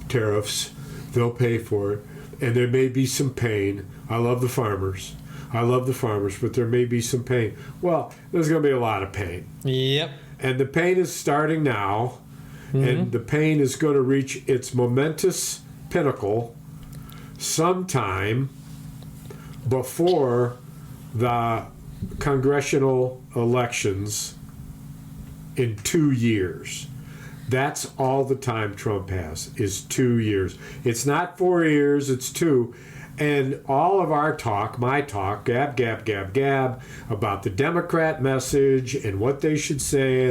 tariffs, they'll pay for it. And there may be some pain. I love the farmers, but there may be some pain. Well, there's going to be a lot of pain. Yep. And the pain is starting now, and the pain is going to reach its momentous pinnacle sometime before the congressional elections in 2 years. That's all the time Trump has, is 2 years. It's not 4 years, it's 2. And all of our talk, my talk, gab, about the Democrat message and what they should say,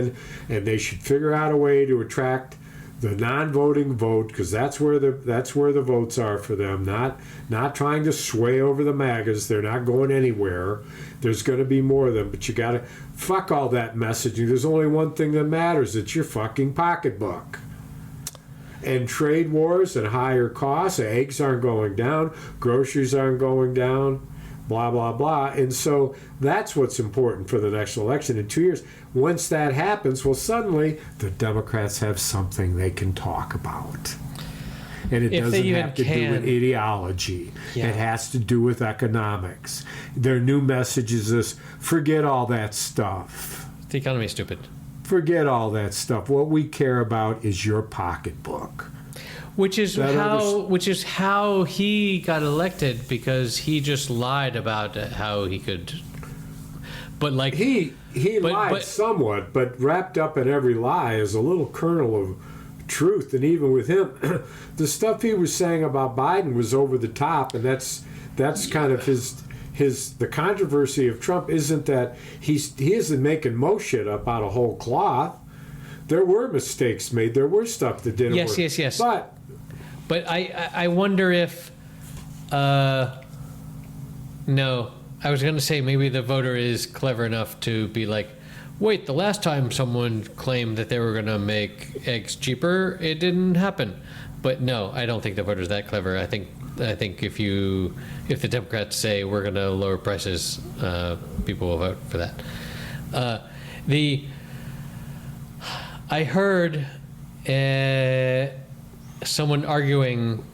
and they should figure out a way to attract the non-voting vote, because that's where the votes are for them. Not trying to sway over the MAGAs. They're not going anywhere. There's going to be more of them, but you got to fuck all that messaging. There's only one thing that matters. It's your fucking pocketbook. And trade wars and higher costs. Eggs aren't going down. Groceries aren't going down. Blah, blah, blah. And so that's what's important for the next election in 2 years. Once that happens, well, suddenly the Democrats have something they can talk about. And it doesn't have to do with ideology. Yeah. It has to do with economics. Their new message is this: forget all that stuff. The economy's stupid. Forget all that stuff. What we care about is your pocketbook. Which is how he got elected, because he just lied about how he could. But like he lied somewhat, but wrapped up in every lie is a little kernel of truth. And even with him, the stuff he was saying about Biden was over the top, and that's kind of the controversy of Trump isn't that he isn't making most shit up out of whole cloth. There were mistakes made. There were stuff that didn't work. Yes. But I wonder if no. I was going to say maybe the voter is clever enough to be like, wait, the last time someone claimed that they were going to make eggs cheaper, it didn't happen. But no, I don't think the voter's that clever. I think if the Democrats say we're going to lower prices, people will vote for that. I heard someone arguing,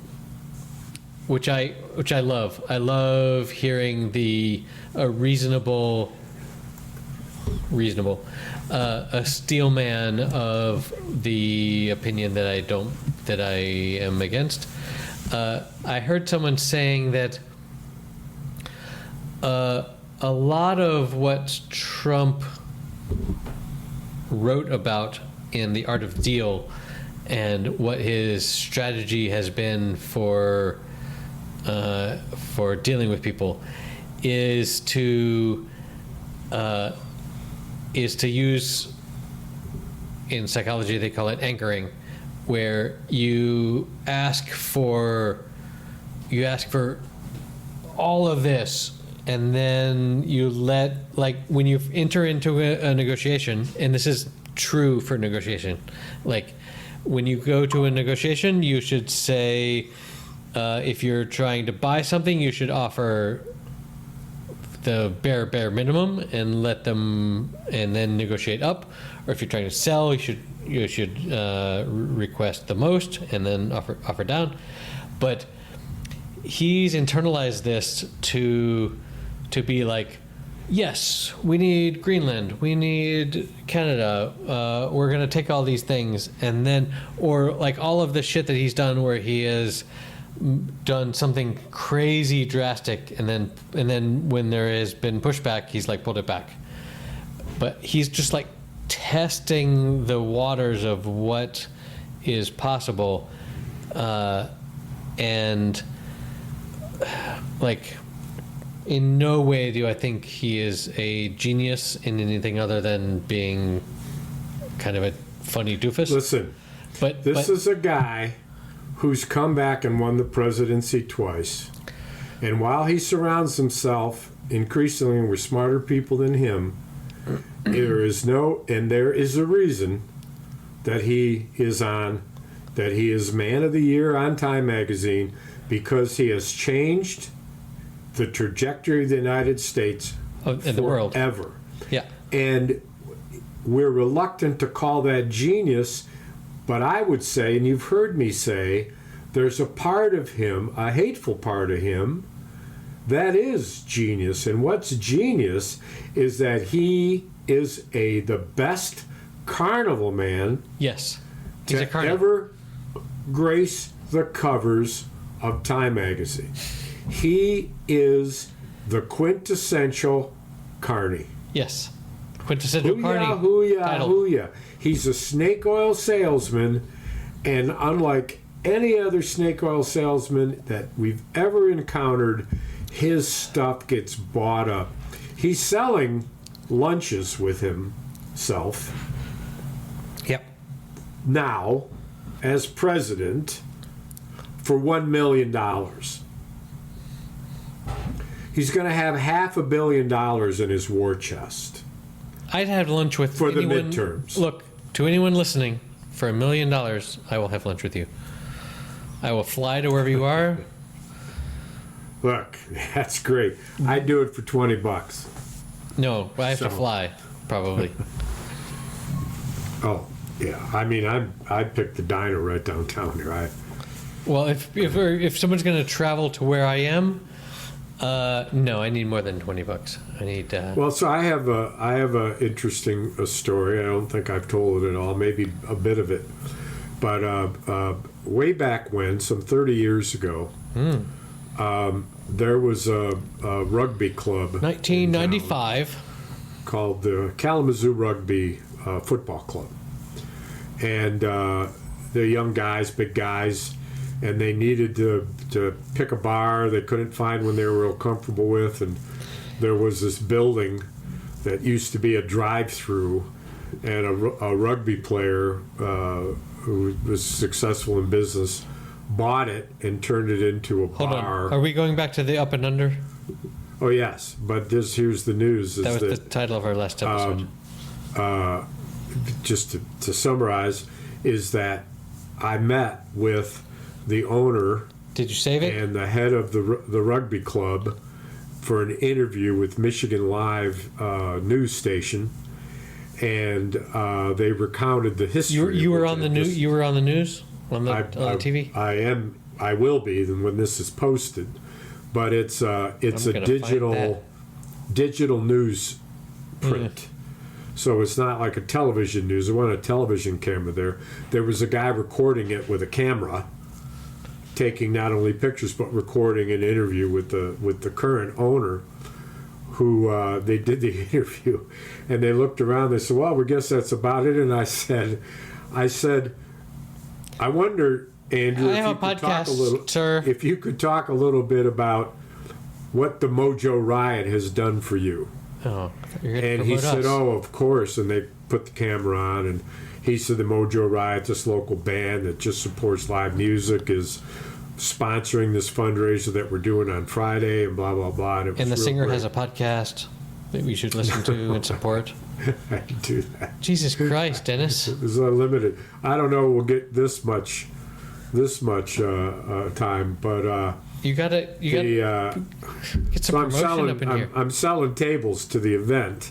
which I love. I love hearing a reasonable, a steel man of the opinion that I am against. I heard someone saying that a lot of what Trump wrote about in The Art of the Deal and what his strategy has been for dealing with people is to use in psychology they call it anchoring, where you ask for all of this, and then you let, like, when you enter into a negotiation, and this is true for negotiation, like when you go to a negotiation, you should say, if you're trying to buy something, you should offer the bare minimum and let them, and then negotiate up. Or if you're trying to sell, you should request the most and then offer down. But he's internalized this to be like, yes, we need Greenland, we need Canada, we're going to take all these things. And then, or like all of the shit that he's done where he has done something crazy drastic, and then when there has been pushback, he's like pulled it back. But he's just like testing the waters of what is possible, and like, in no way do I think he is a genius in anything other than being kind of a funny doofus. Listen, this is a guy who's come back and won the presidency twice. And while he surrounds himself increasingly with smarter people than him, there is a reason that he is Man of the Year on Time magazine, because he has changed the trajectory of the United States and the world forever. Yeah. And we're reluctant to call that genius, but I would say, and you've heard me say, there's a part of him, a hateful part of him, that is genius. And what's genius is that he is the best carnival man, Yes. He's a to carny. ever grace the covers of Time magazine. He is the quintessential Carney. Yes. Quintessential Carney. Hooyah, title. hooyah. He's a snake oil salesman, and unlike any other snake oil salesman that we've ever encountered, his stuff gets bought up. He's selling lunches with himself Yep. now as president for $1 million. He's going to have $500 million in his war chest. I'd have lunch with For the anyone, midterms. Look, to anyone listening, for $1 million, I will have lunch with you. I will fly to wherever you are. Look, that's great. I'd do it for $20. No, I have to So- fly, probably. Oh, yeah. I mean, I'd pick the diner right downtown here. Well, if someone's going to travel to where I am, no, I need more than $20. I need. Well, so I have a interesting story. I don't think I've told it at all. Maybe a bit of it, but way back when, some 30 years ago, there was a rugby club. 1995. Called the Kalamazoo Rugby Football Club, and they're young guys, big guys, and they needed to pick a bar they couldn't find one they were real comfortable with, and there was this building that used to be a drive-through, and a rugby player who was successful in business bought it and turned it into a Hold bar. on. Are we going back to the Up and Under? Oh yes, but here's the news: is That was the title of our last episode. just to summarize, is that I met with the owner Did you save it? and the head of the rugby club for an interview with Michigan Live news station, and they recounted the history. You of were what on they the news. just- You were on the news on the TV. I am. I will be when this is posted, but it's a gonna digital news print. So it's not like a television news. There wasn't a television camera there. There was a guy recording it with a camera, taking not only pictures but recording an interview with the current owner, who they did the interview, and they looked around. They said, "Well, we guess that's about it." And I said, "I wonder, Andrew, I have a podcast, sir. if you could talk a little bit about what the Mojo Riot has done for you." Oh, you're gonna And he promote said, us. "Oh, of course." And they put the camera on, and He's of the Mojo Riot, this local band that just supports live music, is sponsoring this fundraiser that we're doing on Friday, and blah blah blah. And, And the singer has a podcast that we should listen to and support. I can do that. Jesus Christ, Dennis. It was unlimited. I don't know we'll get this much time, but You gotta get some promotion up in here. I'm selling tables to the event,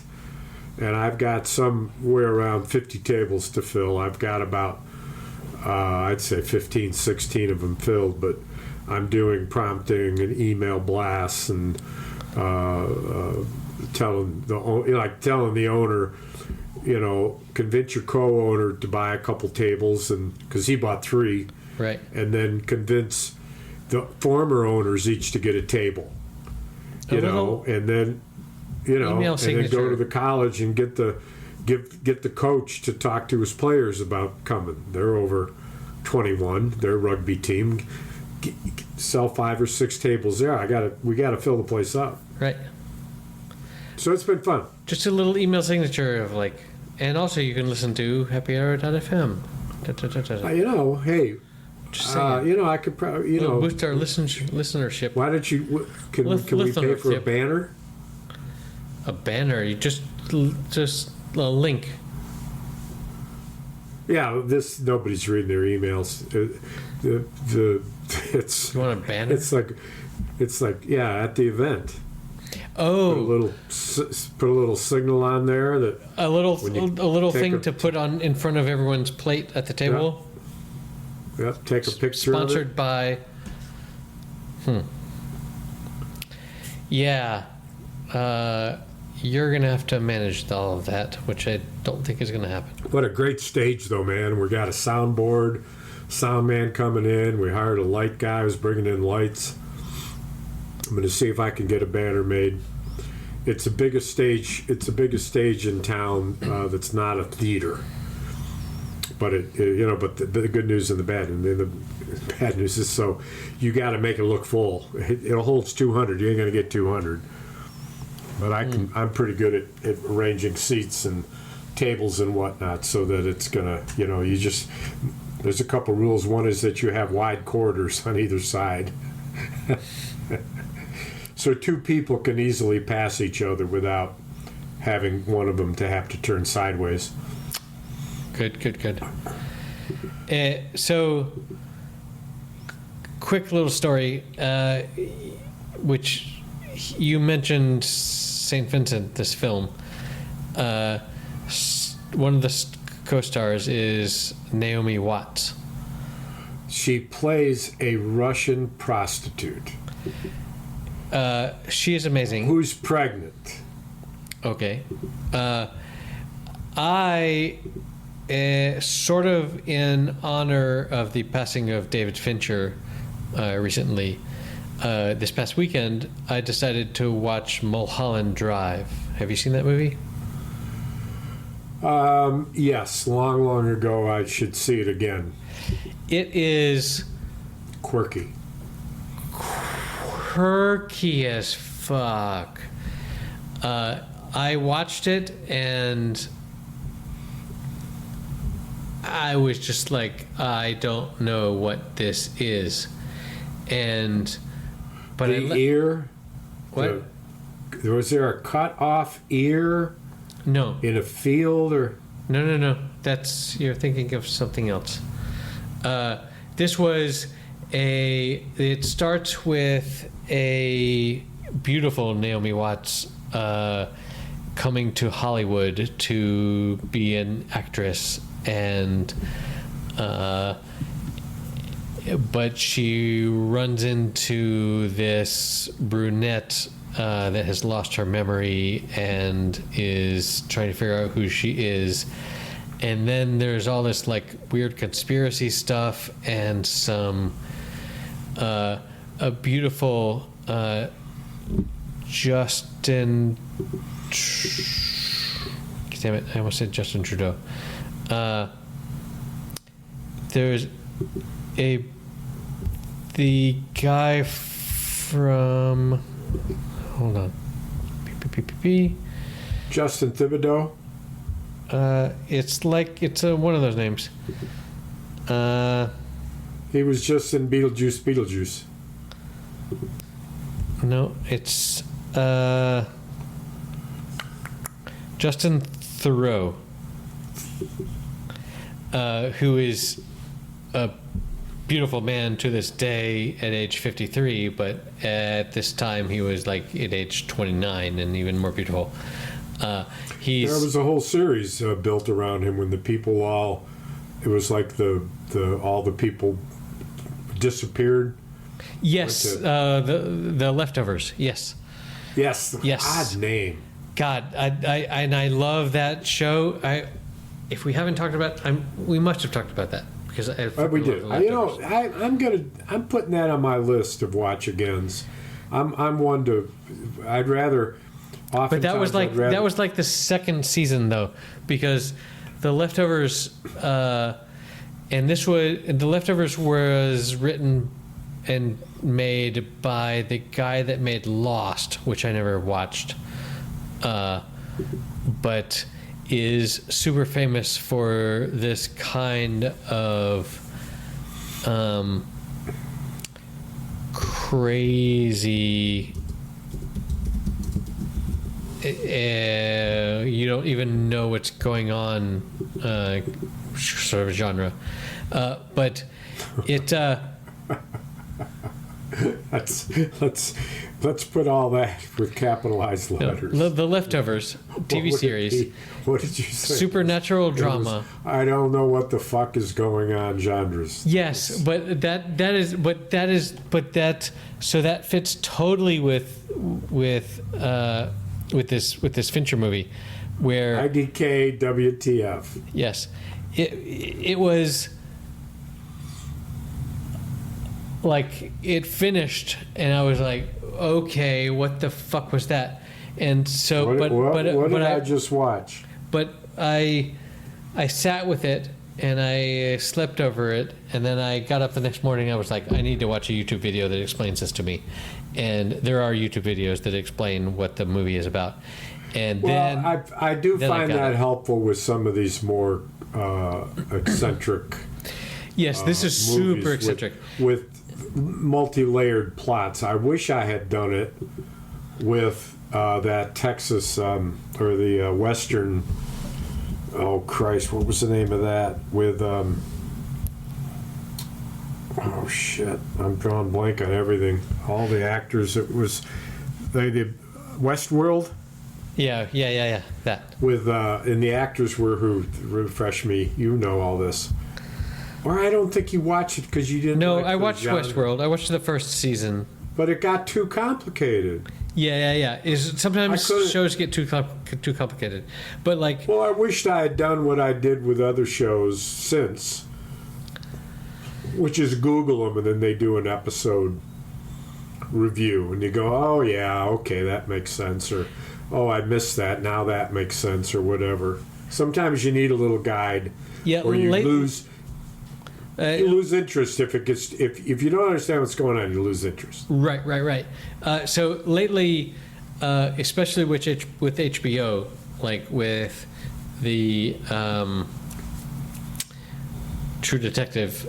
and I've got somewhere around 50 tables to fill. I've got about I'd say 15, 16 of them filled, but I'm doing prompting and email blasts and telling the owner, convince your co-owner to buy a couple tables, and because he bought 3, Right. and then convince the former owners each to get a table, and then email and then signature. go to the college and get the coach to talk to his players about coming. They're over 21. Their rugby team. Sell 5 or 6 tables there. We gotta fill the place up. Right. So it's been fun. Just a little email signature of and also you can listen to happyhour.fm. Hey, Just saying. I could probably, We'll boost our listenership. Why don't you? Can we pay for a banner? A banner? You just a link. Yeah, nobody's reading their emails. It's You want a banner? it's like at the event. Oh, Put a little signal on there that a little take thing a- to put on in front of everyone's plate at the table. take a picture Sponsored by. Yeah. You're gonna have to manage all of that, which I don't think is gonna happen. of it. What a great stage, though, man. We got a soundboard, sound man coming in. We hired a light guy who's bringing in lights. I'm going to see if I can get a banner made. It's the biggest stage. It's the biggest stage in town that's not a theater. But But the good news and the bad, the bad news is you got to make it look full. It holds 200. You ain't going to get 200. But I'm pretty good at arranging seats and tables and whatnot so that it's gonna. There's a couple rules. One is that you have wide corridors on either side. So 2 people can easily pass each other without having one of them to have to turn sideways. Good. So, quick little story, which you mentioned St. Vincent, this film. One of the co-stars is Naomi Watts. She plays a Russian prostitute She is amazing. who's pregnant. Okay. I, sort of in honor of the passing of David Fincher recently, this past weekend, I decided to watch Mulholland Drive. Have you seen that movie? Yes, long ago. I should see it again. It is Quirky. quirky as fuck. I watched it and I was just like, I don't know what this is. But Ear. What? Was there a cut off ear No. in a field or? No. You're thinking of something else. This was it starts with a beautiful Naomi Watts coming to Hollywood to be an actress, and but she runs into this brunette that has lost her memory and is trying to figure out who she is. And then there's all this weird conspiracy stuff and some a beautiful Justin. Damn it! I almost said Justin Trudeau. There's the guy from. Hold on. Justin Thibodeau. It's one of those names. He was just in Beetlejuice. No, it's Justin Theroux, who is a beautiful man to this day at age 53, but at this time he was like at age 29 and even more beautiful. There was a whole series built around him when the people all, it was like all the people disappeared. Yes, the Leftovers. Yes. Yes. Yes. Odd name. God, I love that show. If we haven't talked about, we must have talked about that because We did. I'm putting that on my list of watch agains. I'm one to. I'd rather. But that was like the second season though, because the Leftovers, and the Leftovers was written and made by the guy that made Lost, which I never watched, but is super famous for this kind of crazy. You don't even know what's going on, sort of genre, but it. Let's put all that with capitalized letters. The Leftovers TV series. What did you say? Supernatural drama. I don't know what the fuck is going on genres. Yes, but that fits totally with this Fincher movie, where IDK WTF. Yes, it was. Like, it finished, and I was like, okay, what the fuck was that? And so, what did I just watch? But I sat with it, and I slept over it, and then I got up the next morning, I was like, I need to watch a YouTube video that explains this to me. And there are YouTube videos that explain what the movie is about. And then I do find that helpful with some of these more eccentric. Yes, this is super eccentric. With multi-layered plots. I wish I had done it with that Texas or the Western. Oh Christ! What was the name of that? With oh shit! I'm drawing blank on everything. All the actors. It was the Westworld. Yeah. That. With and the actors were who refresh me. You know all this. Or I don't think you watched it because you didn't. No, like I watched genre. Westworld. I watched the first season. But it got too complicated. Yeah. Sometimes shows get too complicated, but like. Well, I wished I had done what I did with other shows since, which is Google them and then they do an episode review, and you go, "Oh yeah, okay, that makes sense," or "Oh, I missed that. Now that makes sense," or whatever. Sometimes you need a little guide, or you lose. You lose interest if it gets if you don't understand what's going on. You lose interest. Right. So lately, especially with HBO, like with the True Detective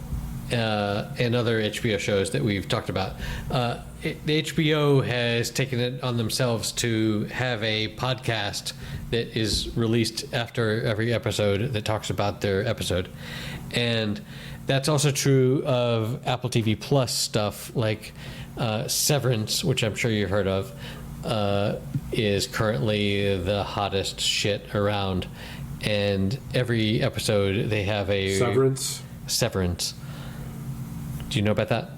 and other HBO shows that we've talked about, the HBO has taken it on themselves to have a podcast that is released after every episode that talks about their episode, and that's also true of Apple TV Plus stuff like Severance, which I'm sure you've heard of, is currently the hottest shit around. And every episode they have a Severance. Do you know about that?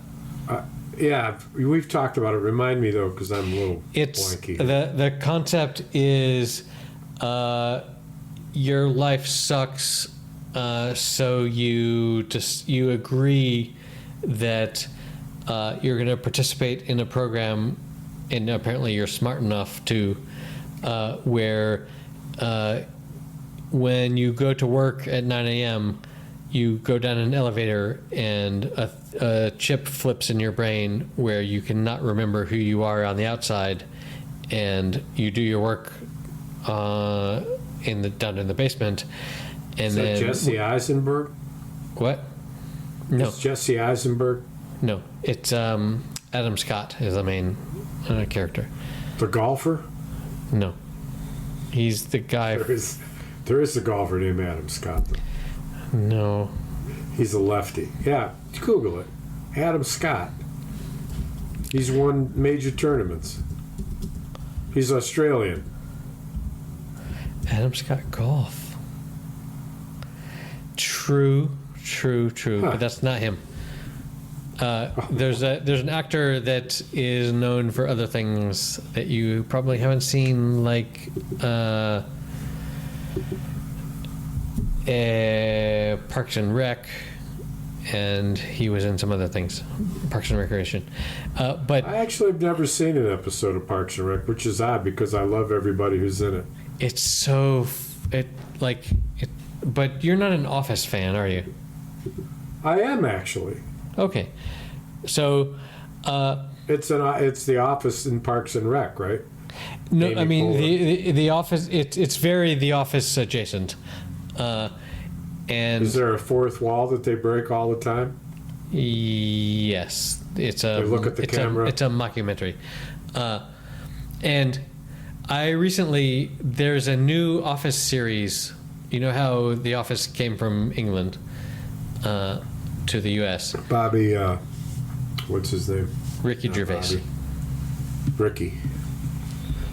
Yeah, we've talked about it. Remind me though, because I'm a little blanky. The concept is your life sucks. So you agree that you're going to participate in a program, and apparently you're smart enough to where when you go to work at 9 a.m., you go down an elevator and a chip flips in your brain where you cannot remember who you are on the outside, and you do your work down in the basement, and Is that then Jesse Eisenberg? what? No, It's Jesse Eisenberg, no, it's Adam Scott is the main character. the golfer. No, he's the guy. There is a golfer named Adam Scott. No, He's a lefty. Yeah, Google it. Adam Scott. He's won major tournaments. He's Australian. Adam Scott golf. True. Huh. But that's not him. There's an actor that is known for other things that you probably haven't seen, like Parks and Rec, and he was in some other things, Parks and Recreation. But I actually have never seen an episode of Parks and Rec, which is odd because I love everybody who's in it. it's so but you're not an Office fan, are you? I am actually. Okay, so It's the Office in Parks and Rec, right? no, Amy I mean Poehler. the Office. It's very The Office adjacent, and Is there a fourth wall that they break all the time? yes, it's a. They look at the camera? It's a mockumentary, and there's a new Office series. You know how The Office came from England to the U.S. Bobby, what's his name? Ricky Not Gervais. Bobby. Ricky.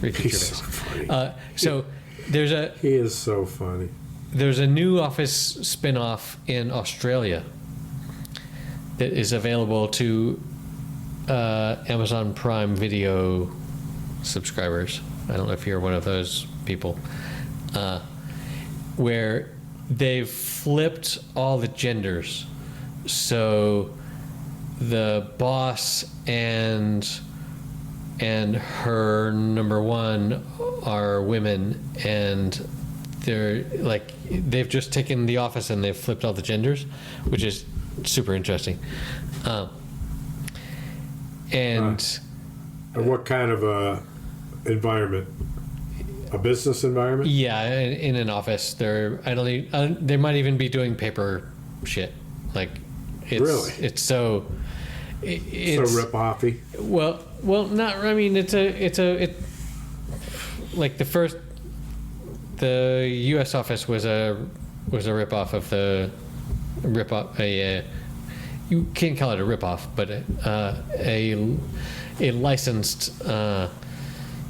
Ricky He's Gervais. so funny. So there's He is so funny. a new Office spin-off in Australia that is available to Amazon Prime Video subscribers. I don't know if you're one of those people, where they've flipped all the genders. So the boss and her number one are women, and they're like, they've just taken The Office and they've flipped all the genders, which is super interesting. And And what kind of a environment? A business environment? yeah, in an office, they might even be doing paper shit. Like, Really? it's so. It's So rip-offy? well, not. I mean, it's like the U.S. office was a rip-off of the rip-off. You can't call it a rip-off, but a licensed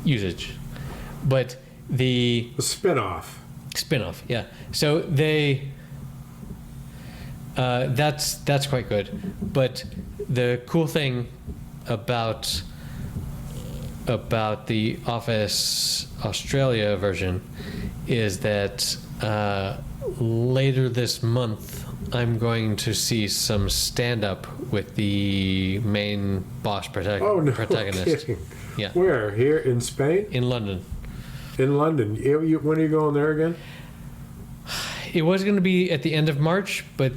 usage. But the A spin-off. spin-off, yeah. So that's quite good. But the cool thing about the Office Australia version is that later this month I'm going to see some stand-up with the main boss Oh, no protagonist. kidding. Yeah, Where? Here in Spain? in London. In London. When are you going there again? It was going to be at the end of March, but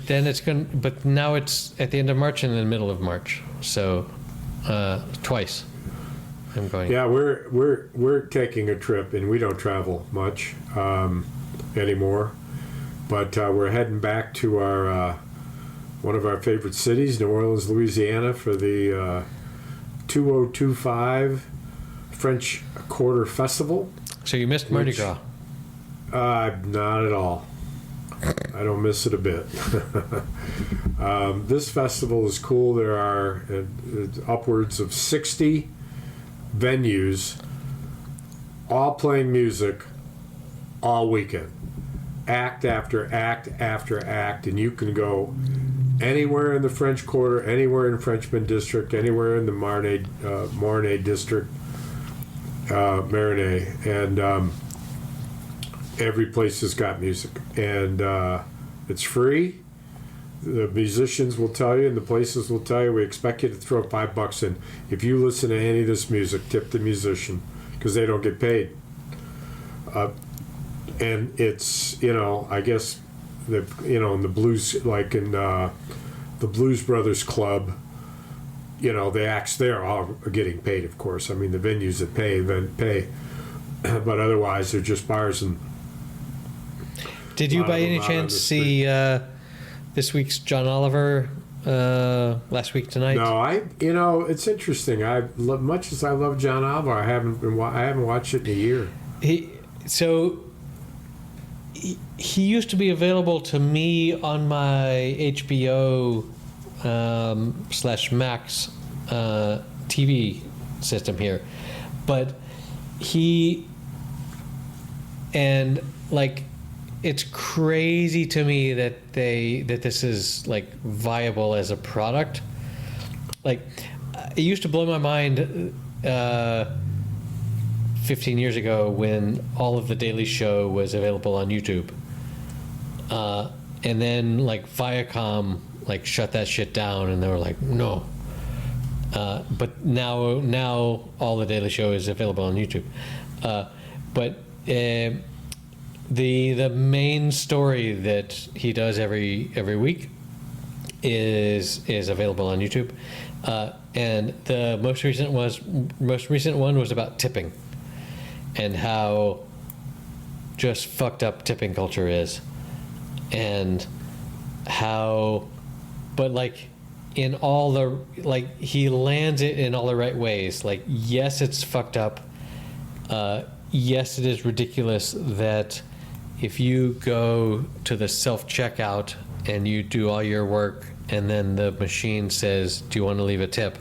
now it's at the end of March and in the middle of March. So twice I'm going. Yeah, we're taking a trip, and we don't travel much anymore. But we're heading back to our one of our favorite cities, New Orleans, Louisiana, for the 2025 French Quarter Festival. So you missed Mardi Gras. Not at all. I don't miss it a bit. This festival is cool. There are upwards of 60 venues, all playing music all weekend. Act after act after act, and you can go anywhere in the French Quarter, anywhere in Frenchman District, anywhere in the Marne District, Marinais, and every place has got music, and it's free. The musicians will tell you, and the places will tell you, we expect you to throw $5 in. If you listen to any of this music, tip the musician, because they don't get paid. And it's, I guess, in the blues, like in the Blues Brothers Club, the acts there are getting paid, of course. I mean, the venues that pay, but otherwise they're just bars and Did you lot by of them any out on chance the see this week's John Oliver last week tonight? No, it's interesting. Much as I love John Oliver, I haven't watched it in a year. He used to be available to me on my HBO / Max TV system here, but it's crazy to me that this is like viable as a product. Like, it used to blow my mind 15 years ago when all of the Daily Show was available on YouTube, and then like Viacom shut that shit down, and they were like, no. But now all the Daily Show is available on YouTube. But the main story that he does every week is available on YouTube, and the most recent one was about tipping, and how just fucked up tipping culture is, and how, but like in all the, like, he lands it in all the right ways. Like, yes, it's fucked up. Yes, it is ridiculous that if you go to the self-checkout and you do all your work and then the machine says, do you want to leave a tip?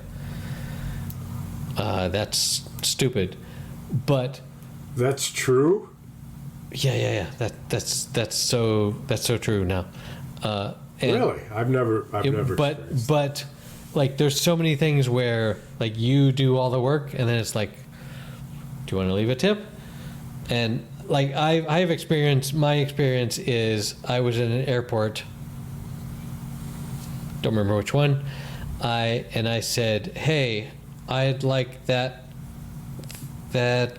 That's stupid. But that's true? Yeah. That's so true now. Really? I've never but like, there's so many things where like you do all the work and then it's like, do you want to leave a tip? And like, I have experience. My experience is I was in an airport. Don't remember which one. I said, hey, I'd like that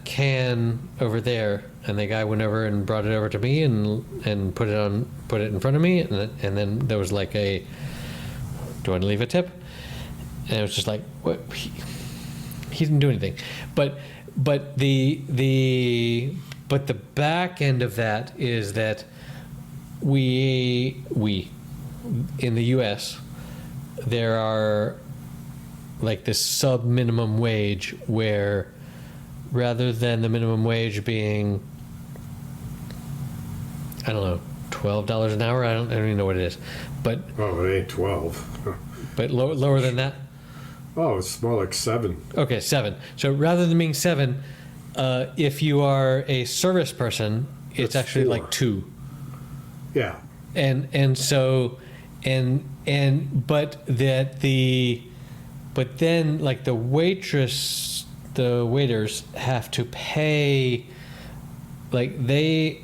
can over there. And the guy went over and brought it over to me and put it in front of me. And then there was like do you want to leave a tip? And it was just like, what? He didn't do anything. But the back end of that is that we in the U.S. there are like this sub minimum wage where rather than the minimum wage being, I don't know, $12 an hour. I don't even know what it is, but it ain't 12. But lower than that. Oh, it's more like 7. Okay, 7. So rather than being 7, if you are a service person, it's actually 4. Like 2. Yeah. But then like the waiters have to pay, like they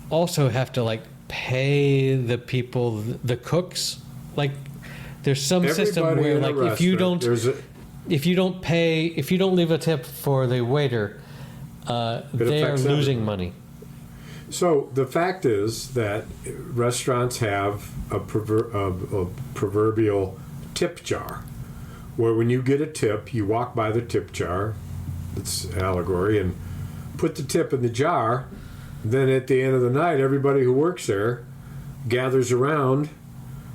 also have to like pay the people, the cooks. Like there's some system where like if you don't leave a tip for the waiter, they are losing money. So the fact is that restaurants have a proverbial tip jar, where when you get a tip, you walk by the tip jar, it's allegory, and put the tip in the jar. Then at the end of the night, everybody who works there gathers around,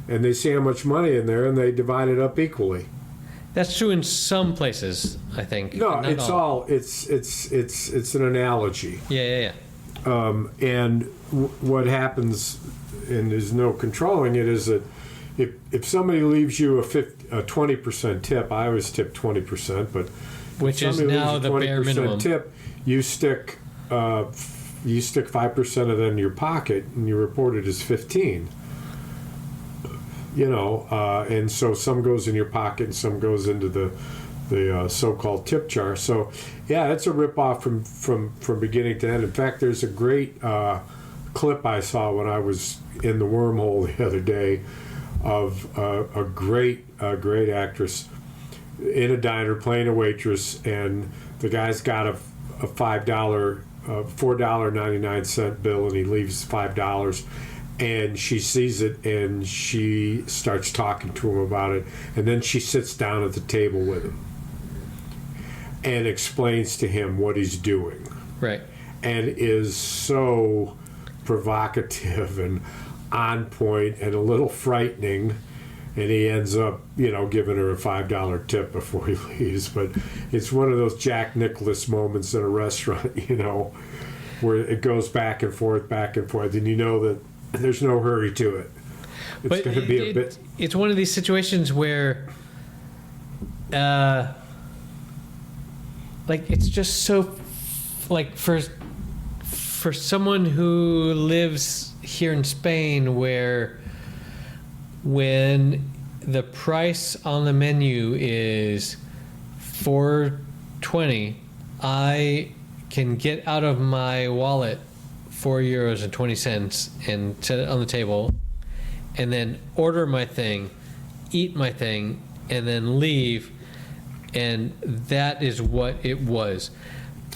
and they see how much money in there, and they divide it up equally. That's true in some places, I think. No, it's all. It's an analogy. Yeah. And what happens, and there's no controlling it, is that if somebody leaves you a 20% tip, I always tip 20%, but which is now the bare minimum tip, you stick 5% of that in your pocket, and you report it as 15. And so some goes in your pocket and some goes into the so-called tip jar. So yeah, it's a ripoff from beginning to end. In fact, there's a great clip I saw when I was in the wormhole the other day of a great actress in a diner playing a waitress, and the guy's got a $4.99 bill, and he leaves $5. And she sees it, and she starts talking to him about it, and then she sits down at the table with him and explains to him what he's doing. Right. And is so provocative and on point and a little frightening. And he ends up, giving her a $5 tip before he leaves. But it's one of those Jack Nicklaus moments in a restaurant, where it goes back and forth, and you know that there's no hurry to it. It's going to be a bit. It's one of these situations where, it's just so, for someone who lives here in Spain, where when the price on the menu is $4.20, I can get out of my wallet €4.20 and set it on the table, and then order my thing, eat my thing, and then leave. And that is what it was.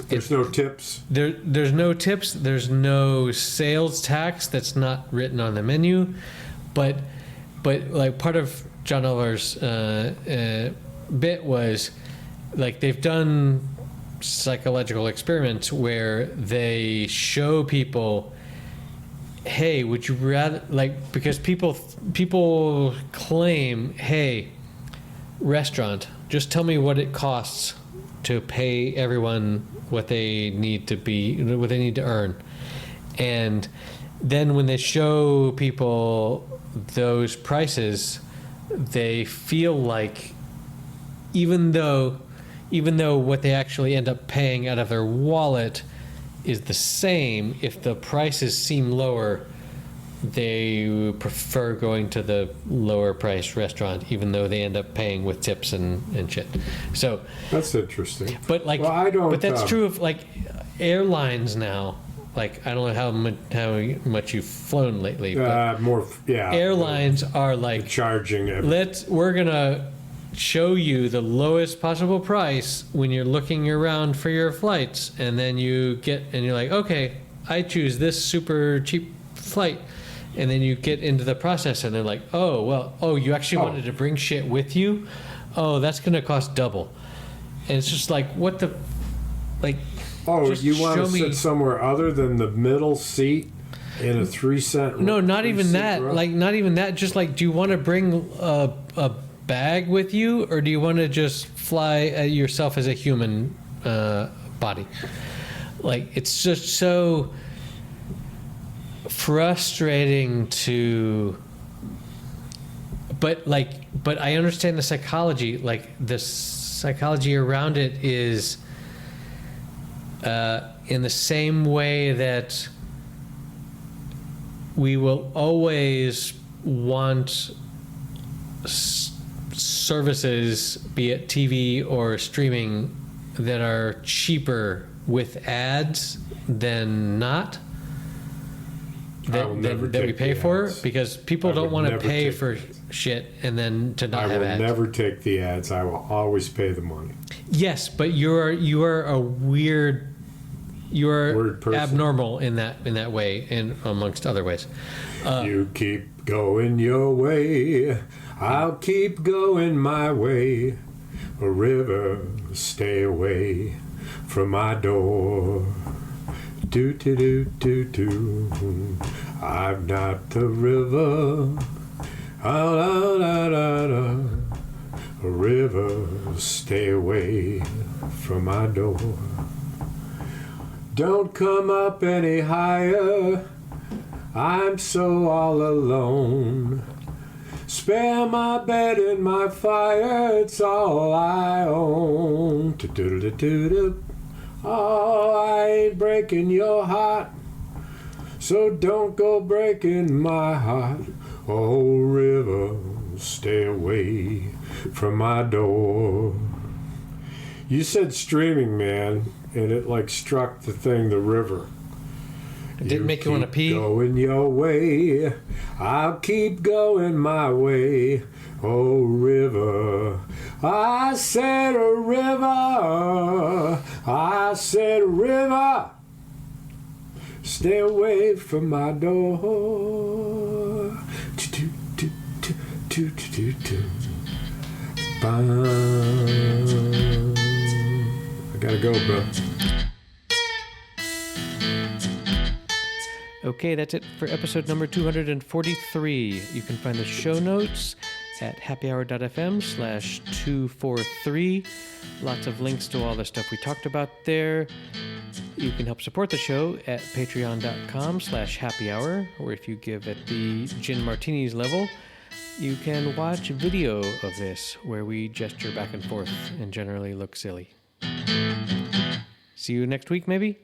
There's no tips. There's no tips. There's no sales tax that's not written on the menu. But part of John Oliver's bit was they've done psychological experiments where they show people, hey, would you rather, because people claim, hey, restaurant, just tell me what it costs to pay everyone what they need to earn. And then when they show people those prices, they feel like even though what they actually end up paying out of their wallet is the same, if the prices seem lower, they prefer going to the lower priced restaurant, even though they end up paying with tips and shit. So that's interesting. But but that's true of airlines now. I don't know how much you've flown lately, but airlines are charging it. We're gonna show you the lowest possible price when you're looking around for your flights, and then you're like, okay, I choose this super cheap flight. And then you get into the process, and they're like, you actually wanted to bring shit with you? Oh, that's going to cost double. And it's just what the, you want to sit somewhere other than the middle seat in a 3-cent? No, not even that. Not even that. Just do you want to bring a bag with you, or do you want to just fly yourself as a human body? It's just so frustrating but I understand the psychology. The psychology around it is in the same way that we will always want services, be it TV or streaming, that are cheaper with ads than not. That we pay for, because people don't want to pay for shit and then to not have ads. I will never take the ads. I will always pay the money. Yes, but you are a weird person. Abnormal in that way, and amongst other ways. You keep going your way, I'll keep going my way. A river, stay away from my door. Do do do do do. I'm not the river. Ah, la, la, la, la. A river, stay away from my door. Don't come up any higher. I'm so all alone. Spare my bed and my fire. It's all I own. Do-do-do-do-do. Oh, I ain't breaking your heart, so don't go breaking my heart. Oh, river, stay away from my door. You said streaming, man, and it struck the river. It didn't make you want to pee? Going your way, I'll keep going my way. Oh, river, I said a river, I said a river, stay away from my door. I gotta go, bro. Okay, that's it for episode number 243. You can find the show notes at happyhour.fm/243. Lots of links to all the stuff we talked about there. You can help support the show at patreon.com/happyhour, or if you give at the Gin Martinis level, you can watch video of this where we gesture back and forth and generally look silly. See you next week, maybe?